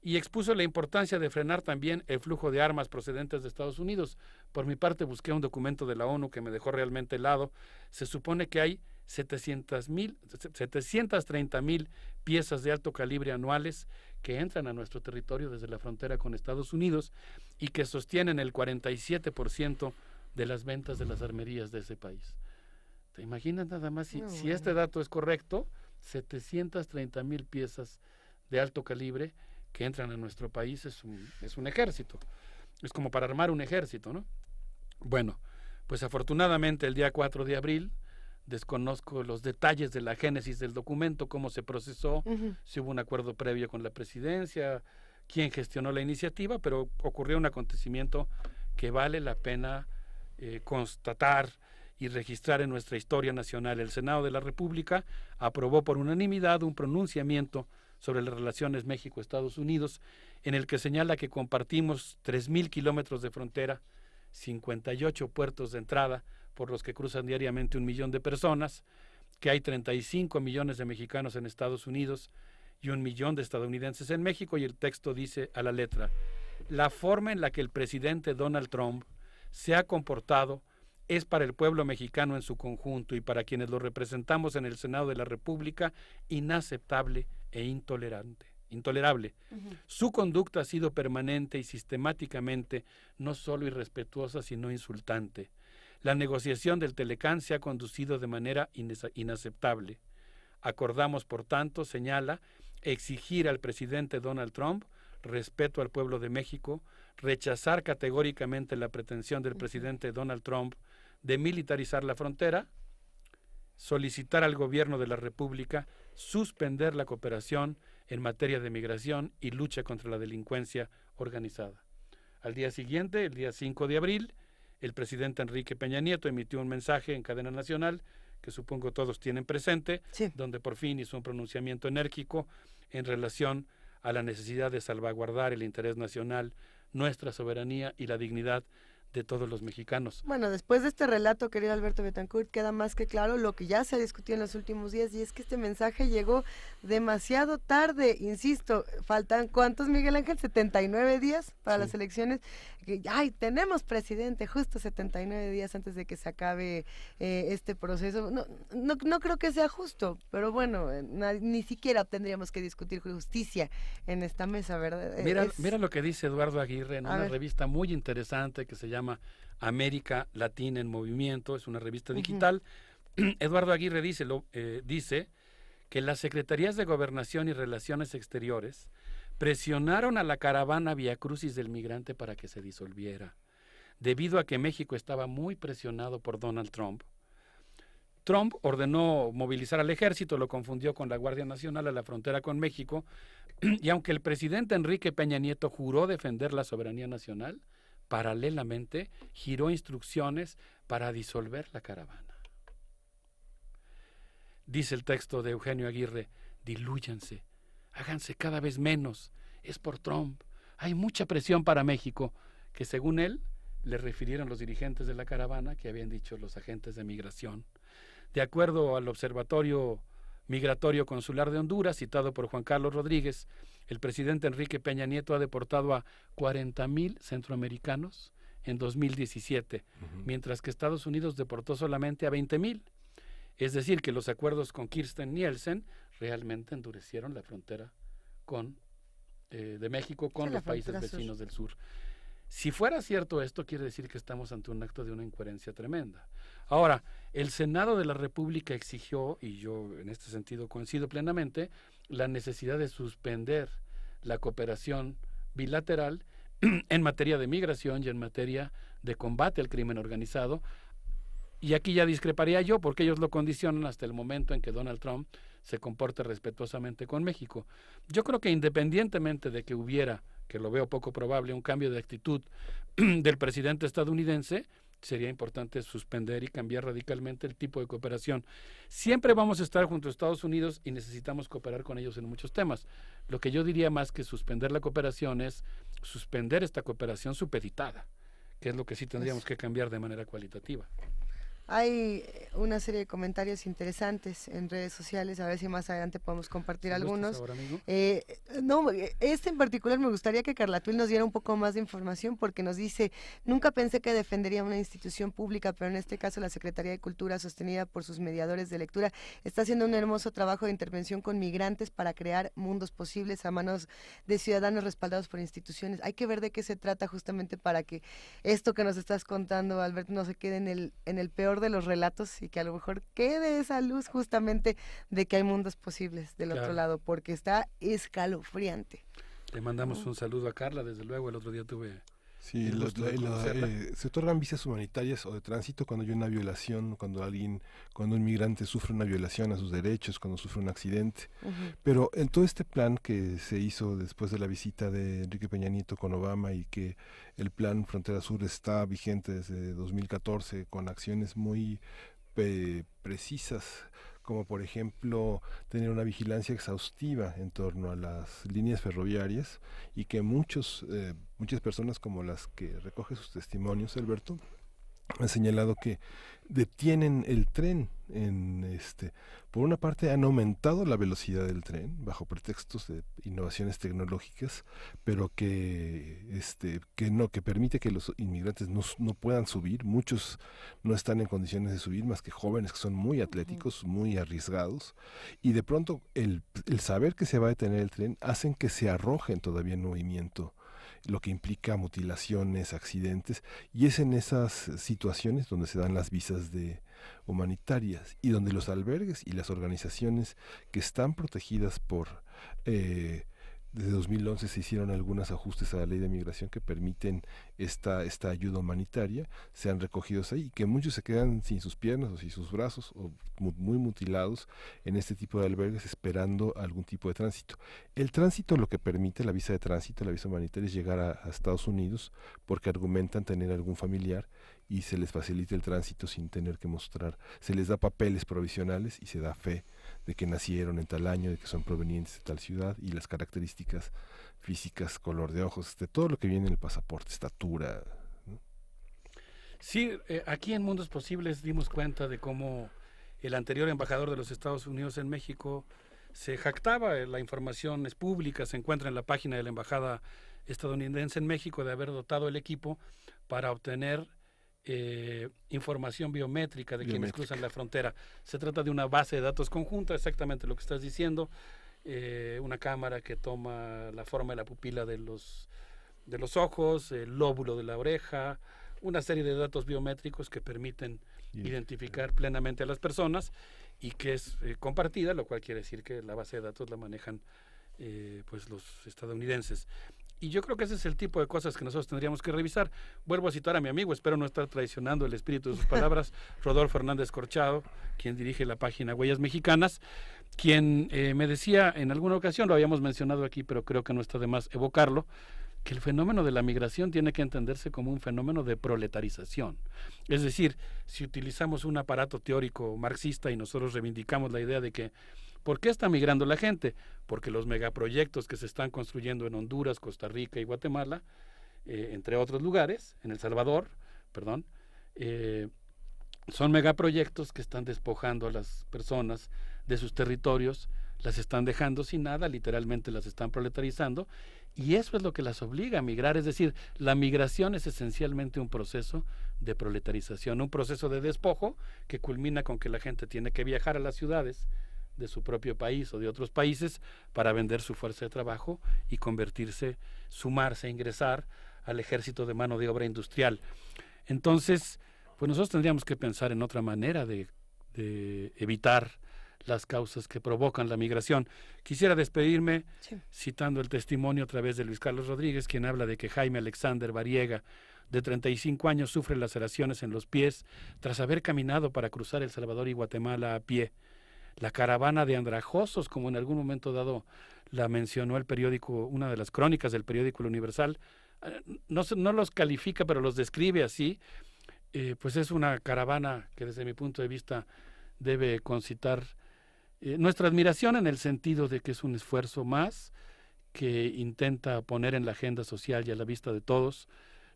y expuso la importancia de frenar también el flujo de armas procedentes de Estados Unidos. Por mi parte busqué un documento de la ONU que me dejó realmente helado. Se supone que hay 730,000 piezas de alto calibre anuales que entran a nuestro territorio desde la frontera con Estados Unidos y que sostienen el 47% de las ventas de las armerías de ese país. ¿Te imaginas nada más si este dato es correcto? 730,000 piezas de alto calibre que entran a nuestro país es un ejército. Es como para armar un ejército, ¿no? Bueno, pues afortunadamente el día 4 de abril, desconozco los detalles de la génesis del documento, cómo se procesó, si hubo un acuerdo previo con la presidencia, quién gestionó la iniciativa, pero ocurrió un acontecimiento que vale la pena constatar y registrar en nuestra historia nacional. El Senado de la República aprobó por unanimidad un pronunciamiento sobre las relaciones México-Estados Unidos, en el que señala que compartimos 3,000 kilómetros de frontera, 58 puertos de entrada por los que cruzan diariamente 1 millón de personas, que hay 35 millones de mexicanos en Estados Unidos y 1 millón de estadounidenses en México, y el texto dice a la letra: la forma en la que el presidente Donald Trump se ha comportado es para el pueblo mexicano en su conjunto y para quienes lo representamos en el Senado de la República inaceptable e intolerable. Su conducta ha sido permanente y sistemáticamente no solo irrespetuosa, sino insultante. La negociación del Telecán se ha conducido de manera inaceptable. Acordamos, por tanto, señala, exigir al presidente Donald Trump respeto al pueblo de México, rechazar categóricamente la pretensión del presidente Donald Trump de militarizar la frontera, solicitar al gobierno de la República suspender la cooperación en materia de migración y lucha contra la delincuencia organizada. Al día siguiente, el día 5 de abril, el presidente Enrique Peña Nieto emitió un mensaje en cadena nacional, que supongo todos tienen presente, donde por fin hizo un pronunciamiento enérgico en relación a la necesidad de salvaguardar el interés nacional, nuestra soberanía y la dignidad de todos los mexicanos. Bueno, después de este relato, querido Alberto Betancourt, queda más que claro lo que ya se ha discutido en los últimos días, y es que este mensaje llegó demasiado tarde, insisto. Faltan, ¿cuántos, Miguel Ángel? 79 días para las elecciones. ¡Ay, tenemos presidente! Justo 79 días antes de que se acabe este proceso. No creo que sea justo, pero bueno, ni siquiera tendríamos que discutir justicia en esta mesa, ¿verdad? Mira lo que dice Eduardo Aguirre en una revista muy interesante que se llama América Latina en Movimiento, es una revista digital. Eduardo Aguirre dice que las Secretarías de Gobernación y Relaciones Exteriores presionaron a la caravana Vía Crucis del Migrante para que se disolviera, debido a que México estaba muy presionado por Donald Trump. Trump ordenó movilizar al ejército, lo confundió con la Guardia Nacional a la frontera con México, y aunque el presidente Enrique Peña Nieto juró defender la soberanía nacional, paralelamente giró instrucciones para disolver la caravana. Dice el texto de Eugenio Aguirre: dilúyanse, háganse cada vez menos, es por Trump, hay mucha presión para México, que según él le refirieron los dirigentes de la caravana que habían dicho los agentes de migración. De acuerdo al Observatorio Migratorio Consular de Honduras, citado por Juan Carlos Rodríguez, el presidente Enrique Peña Nieto ha deportado a 40,000 centroamericanos en 2017, mientras que Estados Unidos deportó solamente a 20,000. Es decir, que los acuerdos con Kirstjen Nielsen realmente endurecieron la frontera de México con los países vecinos del sur. Si fuera cierto esto, quiere decir que estamos ante un acto de una incoherencia tremenda. Ahora, el Senado de la República exigió, y yo en este sentido coincido plenamente, la necesidad de suspender la cooperación bilateral en materia de migración y en materia de combate al crimen organizado. Y aquí ya discreparía yo, porque ellos lo condicionan hasta el momento en que Donald Trump se comporte respetuosamente con México. Yo creo que independientemente de que hubiera, que lo veo poco probable, un cambio de actitud del presidente estadounidense, sería importante suspender y cambiar radicalmente el tipo de cooperación. Siempre vamos a estar junto a Estados Unidos y necesitamos cooperar con ellos en muchos temas. Lo que yo diría más que suspender la cooperación es suspender esta cooperación supeditada, que es lo que sí tendríamos que cambiar de manera cualitativa. Hay una serie de comentarios interesantes en redes sociales, a ver si más adelante podemos compartir algunos. Este en particular me gustaría que Carla Tuil nos diera un poco más de información, porque nos dice: nunca pensé que defendería una institución pública, pero en este caso la Secretaría de Cultura, sostenida por sus mediadores de lectura, está haciendo un hermoso trabajo de intervención con migrantes para crear mundos posibles a manos de ciudadanos respaldados por instituciones. Hay que ver de qué se trata justamente para que esto que nos estás contando, Alberto, no se quede en el peor de los relatos, y que a lo mejor quede esa luz justamente de que hay mundos posibles del otro lado, porque está escalofriante. Le mandamos un saludo a Carla, desde luego. El otro día tuve... Sí, se otorgan visas humanitarias o de tránsito cuando hay una violación, cuando un migrante sufre una violación a sus derechos, cuando sufre un accidente. Pero en todo este plan que se hizo después de la visita de Enrique Peña Nieto con Obama, y que el plan Frontera Sur está vigente desde 2014 con acciones muy precisas, como por ejemplo tener una vigilancia exhaustiva en torno a las líneas ferroviarias, y que muchas personas, como las que recoge sus testimonios, Alberto, han señalado que detienen el tren. Por una parte han aumentado la velocidad del tren bajo pretextos de innovaciones tecnológicas, pero que permite que los inmigrantes no puedan subir. Muchos no están en condiciones de subir, más que jóvenes que son muy atléticos, muy arriesgados, y de pronto el saber que se va a detener el tren hacen que se arrojen todavía en movimiento lo que implica mutilaciones, accidentes, y es en esas situaciones donde se dan las visas de humanitarias y donde los albergues y las organizaciones que están protegidas por desde 2011 se hicieron algunos ajustes a la ley de migración que permiten esta ayuda humanitaria, sean recogidos ahí, y que muchos se quedan sin sus piernas o sin sus brazos o muy mutilados en este tipo de albergues esperando algún tipo de tránsito. El tránsito lo que permite, la visa de tránsito, la visa humanitaria, es llegar a Estados Unidos porque argumentan tener algún familiar y se les facilita el tránsito sin tener que mostrar, se les da papeles provisionales y se da fe de que nacieron en tal año, de que son provenientes de tal ciudad y las características físicas, color de ojos, de todo lo que viene en el pasaporte, estatura, ¿no? Sí, aquí en Mundos Posibles dimos cuenta de cómo el anterior embajador de los Estados Unidos en México se jactaba, la información es pública, se encuentra en la página de la Embajada estadounidense en México, de haber dotado el equipo para obtener información biométrica de quienes cruzan la frontera. Se trata de una base de datos conjunta, exactamente lo que estás diciendo, una cámara que toma la forma de la pupila de los ojos, el lóbulo de la oreja, una serie de datos biométricos que permiten identificar plenamente a las personas y que es compartida, lo cual quiere decir que la base de datos la manejan pues los estadounidenses. Y yo creo que ese es el tipo de cosas que nosotros tendríamos que revisar. Vuelvo a citar a mi amigo, espero no estar traicionando el espíritu de sus palabras, Rodolfo Hernández Corchado, quien dirige la página Huellas Mexicanas, quien me decía en alguna ocasión, lo habíamos mencionado aquí, pero creo que no está de más evocarlo, que el fenómeno de la migración tiene que entenderse como un fenómeno de proletarización. Es decir, si utilizamos un aparato teórico marxista y nosotros reivindicamos la idea de que ¿por qué está migrando la gente? Porque los megaproyectos que se están construyendo en Honduras, Costa Rica y Guatemala, entre otros lugares, en El Salvador, perdón, son megaproyectos que están despojando a las personas de sus territorios, las están dejando sin nada, literalmente las están proletarizando, y eso es lo que las obliga a migrar. Es decir, la migración es esencialmente un proceso de proletarización, un proceso de despojo que culmina con que la gente tiene que viajar a las ciudades de su propio país o de otros países para vender su fuerza de trabajo y convertirse, sumarse, ingresar al ejército de mano de obra industrial. Entonces, pues nosotros tendríamos que pensar en otra manera de evitar las causas que provocan la migración. Quisiera despedirme citando el testimonio a través de Luis Carlos Rodríguez, quien habla de que Jaime Alexander Variega, de 35 años, sufre laceraciones en los pies tras haber caminado para cruzar El Salvador y Guatemala a pie. La caravana de andrajosos, como en algún momento dado la mencionó el periódico, una de las crónicas del periódico El Universal, no los califica, pero los describe así, pues es una caravana que desde mi punto de vista debe concitar nuestra admiración, en el sentido de que es un esfuerzo más que intenta poner en la agenda social y a la vista de todos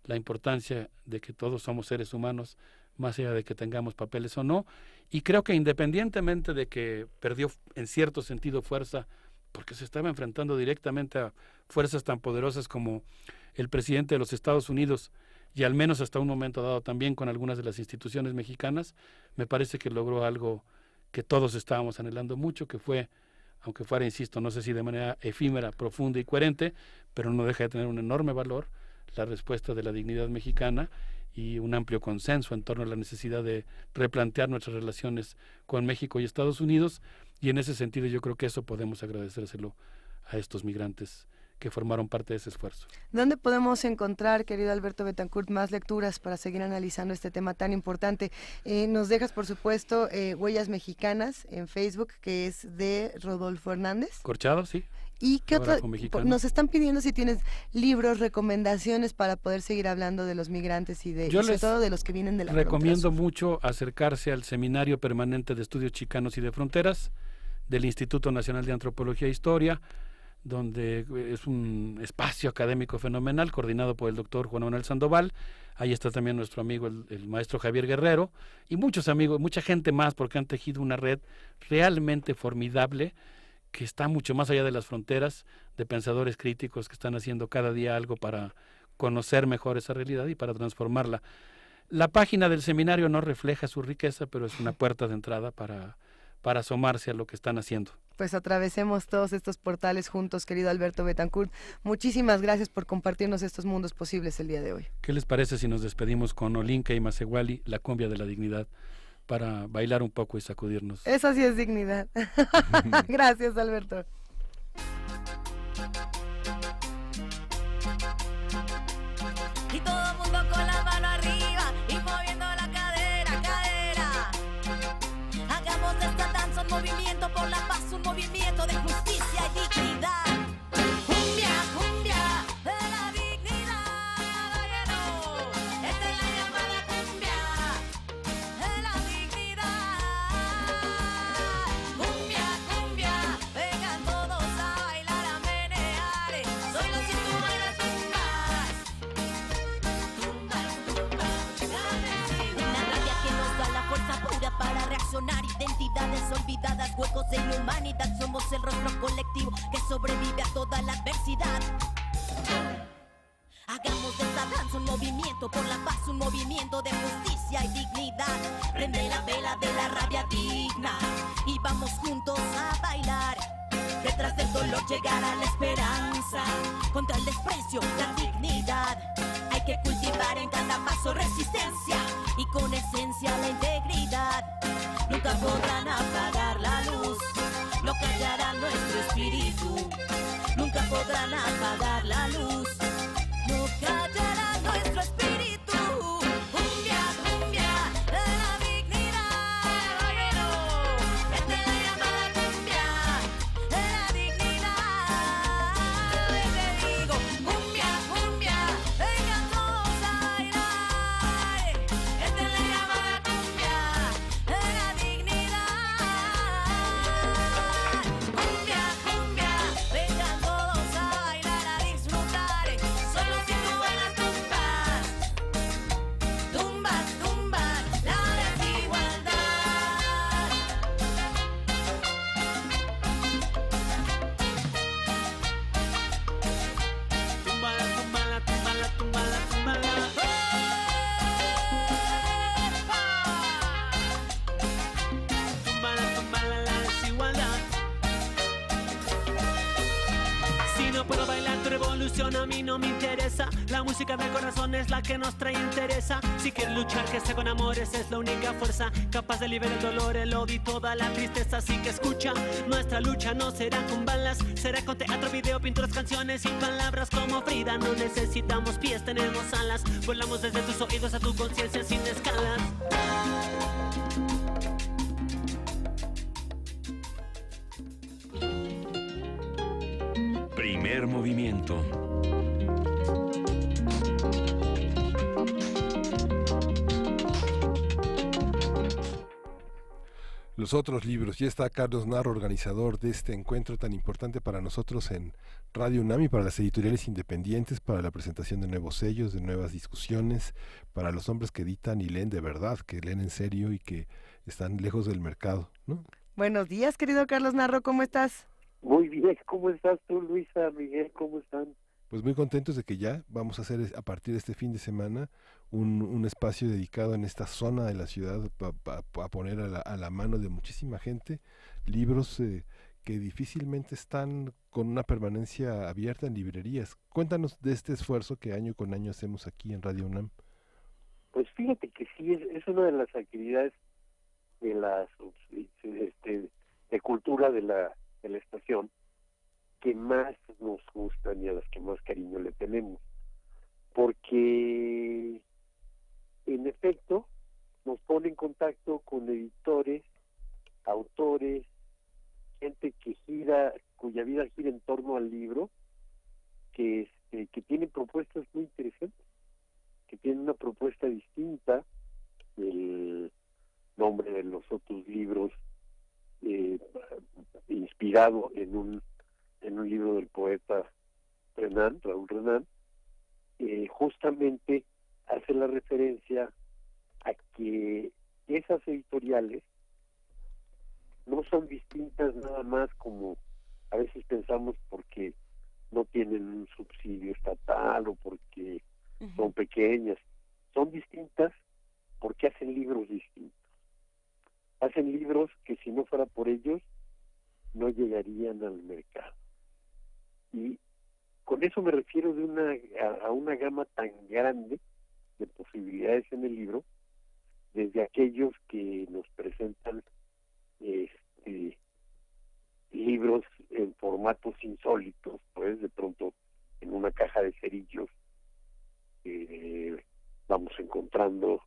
la importancia de que todos somos seres humanos, más allá de que tengamos papeles o no, y creo que independientemente de que perdió en cierto sentido fuerza, porque se estaba enfrentando directamente a fuerzas tan poderosas como el presidente de los Estados Unidos, y al menos hasta un momento dado también con algunas de las instituciones mexicanas, me parece que logró algo que todos estábamos anhelando mucho, que fue, aunque fuera, insisto, no sé si de manera efímera, profunda y coherente, pero no deja de tener un enorme valor, la respuesta de la dignidad mexicana y un amplio consenso en torno a la necesidad de replantear nuestras relaciones con México y Estados Unidos, y en ese sentido yo creo que eso podemos agradecérselo a estos migrantes que formaron parte de ese esfuerzo. ¿Dónde podemos encontrar, querido Alberto Betancourt, más lecturas para seguir analizando este tema tan importante? Nos dejas, por supuesto, Huellas Mexicanas en Facebook, que es de Rodolfo Hernández. Corchado, sí. ¿Y qué otra? Nos están pidiendo si tienes libros, recomendaciones para poder seguir hablando de los migrantes y sobre todo de los que vienen de la frontera. Recomiendo mucho acercarse al Seminario Permanente de Estudios Chicanos y de Fronteras del Instituto Nacional de Antropología e Historia, donde es un espacio académico fenomenal, coordinado por el doctor Juan Manuel Sandoval. Ahí está también nuestro amigo, el maestro Javier Guerrero, y muchos amigos, mucha gente más, porque han tejido una red realmente formidable, que está mucho más allá de las fronteras, de pensadores críticos que están haciendo cada día algo para conocer mejor esa realidad y para transformarla. La página del seminario no refleja su riqueza, pero es una puerta de entrada para para asomarse a lo que están haciendo. Pues atravesemos todos estos portales juntos, querido Alberto Betancourt. Muchísimas gracias por compartirnos estos mundos posibles el día de hoy. ¿Qué les parece si nos despedimos con Olinka y Masewali, la cumbia de la dignidad, para bailar un poco y sacudirnos? Eso sí es dignidad. Gracias, Alberto. Y todo el mundo con la mano arriba y moviendo la cadera, cadera. Hagamos de esta danza un movimiento por la paz, un movimiento de justicia y dignidad. Cumbia, cumbia de la dignidad, oye no. Esta es la llamada cumbia de la dignidad. Cumbia, cumbia, vengan todos a bailar, a menear. Solo si tú bailas tumbas. Una rabia que nos da la fuerza pura para reaccionar. Identidades olvidadas, huecos de inhumanidad. Somos el rostro colectivo que sobrevive a toda la adversidad. Hagamos de esta danza un movimiento por la paz, un movimiento de justicia y dignidad. Prende la vela de la rabia digna y vamos juntos a bailar. Detrás del dolor llegará la esperanza, contra el desprecio, la dignidad. Hay que cultivar en cada paso resistencia y con esencia la integridad. Nunca podrán apagar la luz, no callarán nuestro espíritu. Nunca podrán apagar la luz, no callarán nuestro espíritu. Cumbia, cumbia de la dignidad, oye no. Esta es la llamada cumbia de la dignidad. Oye te digo, cumbia, cumbia, vengan todos a bailar. Esta es la llamada cumbia de la dignidad. Cumbia, cumbia, vengan todos a bailar, a disfrutar. Solo si tú bailas tumbas, tumbas, tumbas la desigualdad. Tumbala, tumbala, tumbala, tumbala, tumbala. Tumbala, tumbala la desigualdad. Si no puedo bailar tu revolución, a mí no me interesa. La música del corazón es la que nos trae interesa. Si quieres luchar, que sea con amores, es la única fuerza capaz de liberar el dolor, el odio y toda la tristeza. Así que escucha, nuestra lucha no será con balas, será con teatro, video, pinturas, canciones y palabras como Frida. No necesitamos pies, tenemos alas. Volamos desde tus oídos a tu conciencia sin escalas. Primer movimiento. Los otros libros. Ya está Carlos Narro, organizador de este encuentro tan importante para nosotros en Radio UNAM y para las editoriales independientes, para la presentación de nuevos sellos, de nuevas discusiones, para los hombres que editan y leen de verdad, que leen en serio y que están lejos del mercado, ¿no? Buenos días, querido Carlos Narro, ¿cómo estás? Muy bien, ¿cómo estás tú, Luisa, Miguel? ¿Cómo están? Pues muy contentos de que ya vamos a hacer a partir de este fin de semana un espacio dedicado en esta zona de la ciudad a poner a la mano de muchísima gente libros que difícilmente están con una permanencia abierta en librerías. Cuéntanos de este esfuerzo que año con año hacemos aquí en Radio UNAM. Pues fíjate que sí, es una de las actividades de de cultura de la estación que más nos gustan y a las que más cariño le tenemos, porque en efecto nos pone en contacto con editores, autores, gente cuya vida gira en torno al libro, que tienen propuestas muy interesantes, que tienen una propuesta distinta. El nombre de los otros libros inspirado en un libro del poeta Raúl Renan, justamente hace la referencia a que esas editoriales no son distintas nada más como a veces pensamos porque no tienen un subsidio estatal o porque son pequeñas, son distintas porque hacen libros distintos. Hacen libros que si no fuera por ellos no llegarían al mercado. Y con eso me refiero a una gama tan grande de posibilidades en el libro, desde aquellos que nos presentan libros en formatos insólitos, pues de pronto en una caja de cerillos vamos encontrando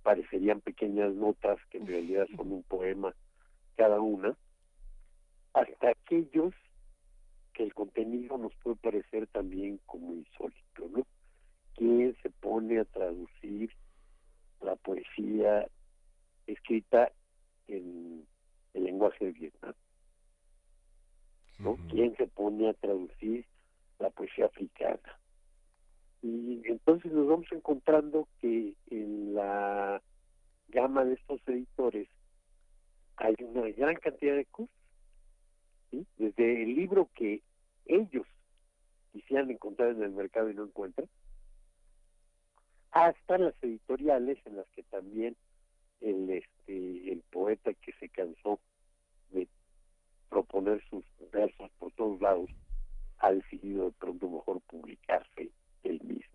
parecerían pequeñas notas que en realidad son un poema cada una, hasta aquellos que el contenido nos puede parecer también como insólito, ¿no? ¿Quién se pone a traducir la poesía escrita en el lenguaje de Vietnam? ¿No? ¿Quién se pone a traducir la poesía africana? Y entonces nos vamos encontrando que en la gama de estos editores hay una gran cantidad de cosas, ¿sí? Desde el libro que ellos quisieran encontrar en el mercado y no encuentran, hasta las editoriales en las que también el poeta que se cansó de proponer sus versos por todos lados ha decidido de pronto mejor publicarse él mismo.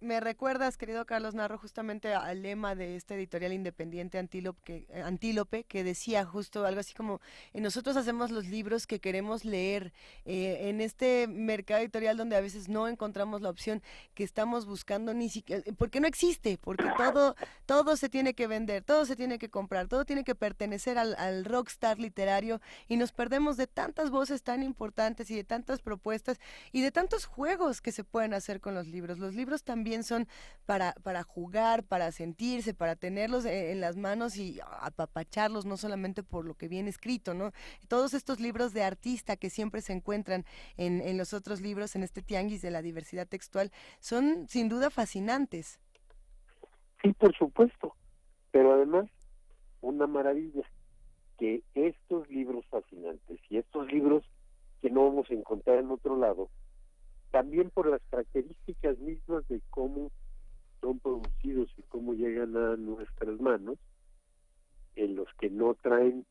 Me recuerdas, querido Carlos Narro, justamente al lema de esta editorial independiente Antílope, que decía justo algo así como, nosotros hacemos los libros que queremos leer, en este mercado editorial donde a veces no encontramos la opción que estamos buscando, ni siquiera, porque no existe, porque todo se tiene que vender, todo se tiene que comprar, todo tiene que pertenecer al rockstar literario, y nos perdemos de tantas voces tan importantes y de tantas propuestas y de tantos juegos que se pueden hacer con los libros. Los libros también son para jugar, para sentirse, para tenerlos en las manos y apapacharlos, no solamente por lo que viene escrito, ¿no? Todos estos libros de artista que siempre se encuentran en los otros libros, en este tianguis de la diversidad textual, son sin duda fascinantes. Sí, por supuesto, pero además una maravilla, que estos libros fascinantes y estos libros que no vamos a encontrar en otro lado, también por las características mismas de cómo son producidos y cómo llegan a nuestras manos, en los que no traen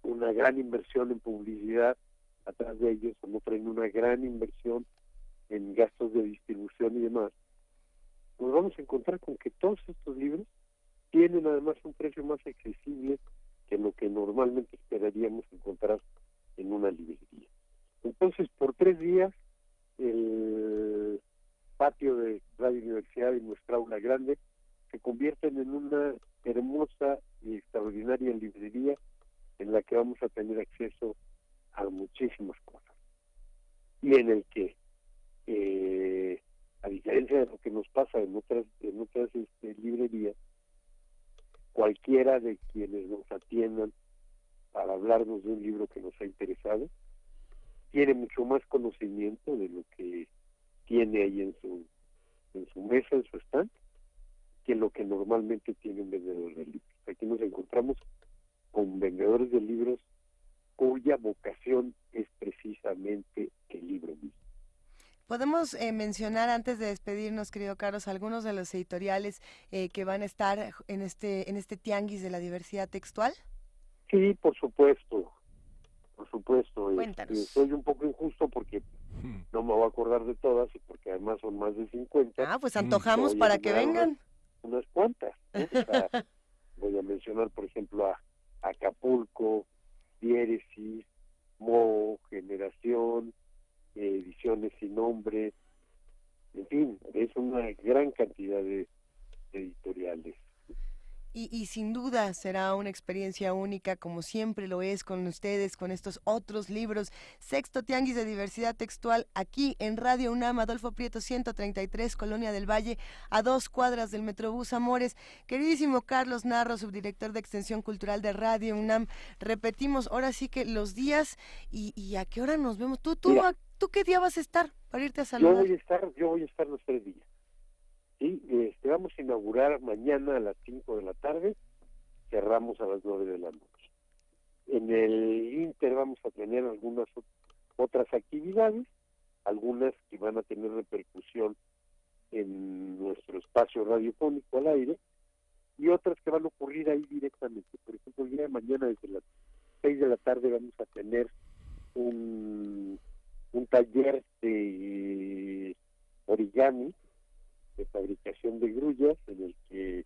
una gran inversión en publicidad atrás de ellos, o no traen una gran inversión en gastos de distribución y demás, nos vamos a encontrar con que todos estos libros tienen además un precio más accesible que lo que normalmente esperaríamos encontrar en una librería. Entonces, por 3 días, el patio de Radio Universidad y nuestra aula grande se convierten en una hermosa y extraordinaria librería en la que vamos a tener acceso a muchísimas cosas, y en el que a diferencia de lo que nos pasa en otras librerías, cualquiera de quienes nos atiendan para hablarnos de un libro que nos ha interesado tiene mucho más conocimiento de lo que tiene ahí en su mesa, en su stand, que lo que normalmente tiene un vendedor de libros. Aquí nos encontramos con vendedores de libros cuya vocación es precisamente el libro mismo. Podemos mencionar, antes de despedirnos, querido Carlos, algunos de los editoriales que van a estar en este tianguis de la diversidad textual. Sí, por supuesto. Por supuesto. Cuéntanos. Soy un poco injusto porque no me voy a acordar de todas y porque además son más de 50. Ah, pues antojamos para que vengan. Unas cuantas, ¿no? O sea, voy a mencionar, por ejemplo, a Acapulco, Diéresis, Mo, Generación, Ediciones Sin Nombre, en fin, es una gran cantidad de editoriales. Y sin duda será una experiencia única, como siempre lo es con ustedes, con estos otros libros. Sexto Tianguis de Diversidad Textual, aquí en Radio UNAM, Adolfo Prieto 133, Colonia del Valle, a 2 cuadras del Metrobús Amores. Queridísimo Carlos Narro, subdirector de Extensión Cultural de Radio UNAM, repetimos ahora sí que los días y a qué hora nos vemos. ¿Tú qué día vas a estar para irte a saludar? Yo voy a estar los 3 días. Sí, vamos a inaugurar mañana a las 5 de la tarde, cerramos a las 9 de la noche. En el Inter vamos a tener algunas otras actividades, algunas que van a tener repercusión en nuestro espacio radiofónico al aire, y otras que van a ocurrir ahí directamente. Por ejemplo, el día de mañana desde las 6 de la tarde vamos a tener un taller de origami, de fabricación de grullas, en el que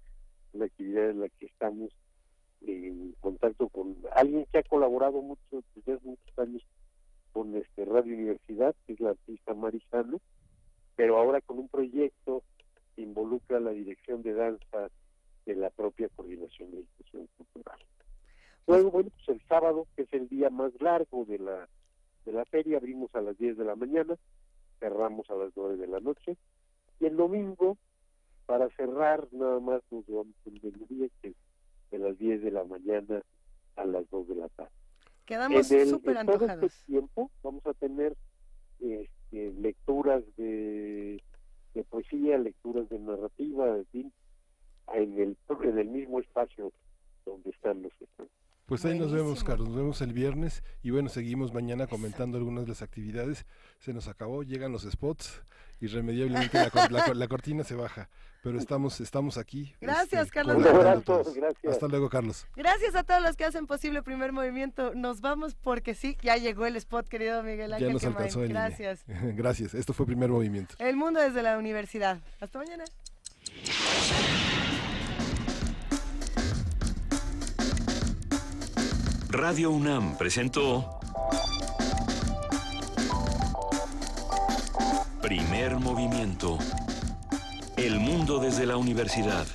una actividad en la que estamos en contacto con alguien que ha colaborado mucho desde hace muchos años con Radio Universidad, que es la artista Marisano, pero ahora con un proyecto que involucra la dirección de danza de la propia Coordinación de Difusión Cultural. Luego, bueno, pues el sábado, que es el día más largo de la feria, abrimos a las 10 de la mañana, cerramos a las 9 de la noche, y el domingo, para cerrar, nada más nos vamos el mediodía, que es de las 10 de la mañana a las 2 de la tarde. Quedamos súper antojados. En todo este tiempo vamos a tener lecturas de poesía, lecturas de narrativa, en fin, en el mismo espacio donde están los estudiantes. Pues ahí nos vemos, Carlos, nos vemos el viernes y bueno, seguimos mañana comentando algunas de las actividades. Se nos acabó, llegan los spots, irremediablemente la cortina se baja, pero estamos aquí. Gracias, Carlos. Gracias. Hasta luego, Carlos. Gracias a todos los que hacen posible Primer Movimiento. Nos vamos porque sí, ya llegó el spot, querido Miguel Ángel. Ya nos alcanzó el Gracias. Gracias, esto fue Primer Movimiento. El mundo desde la universidad. Hasta mañana. Radio UNAM presentó Primer Movimiento. El mundo desde la universidad.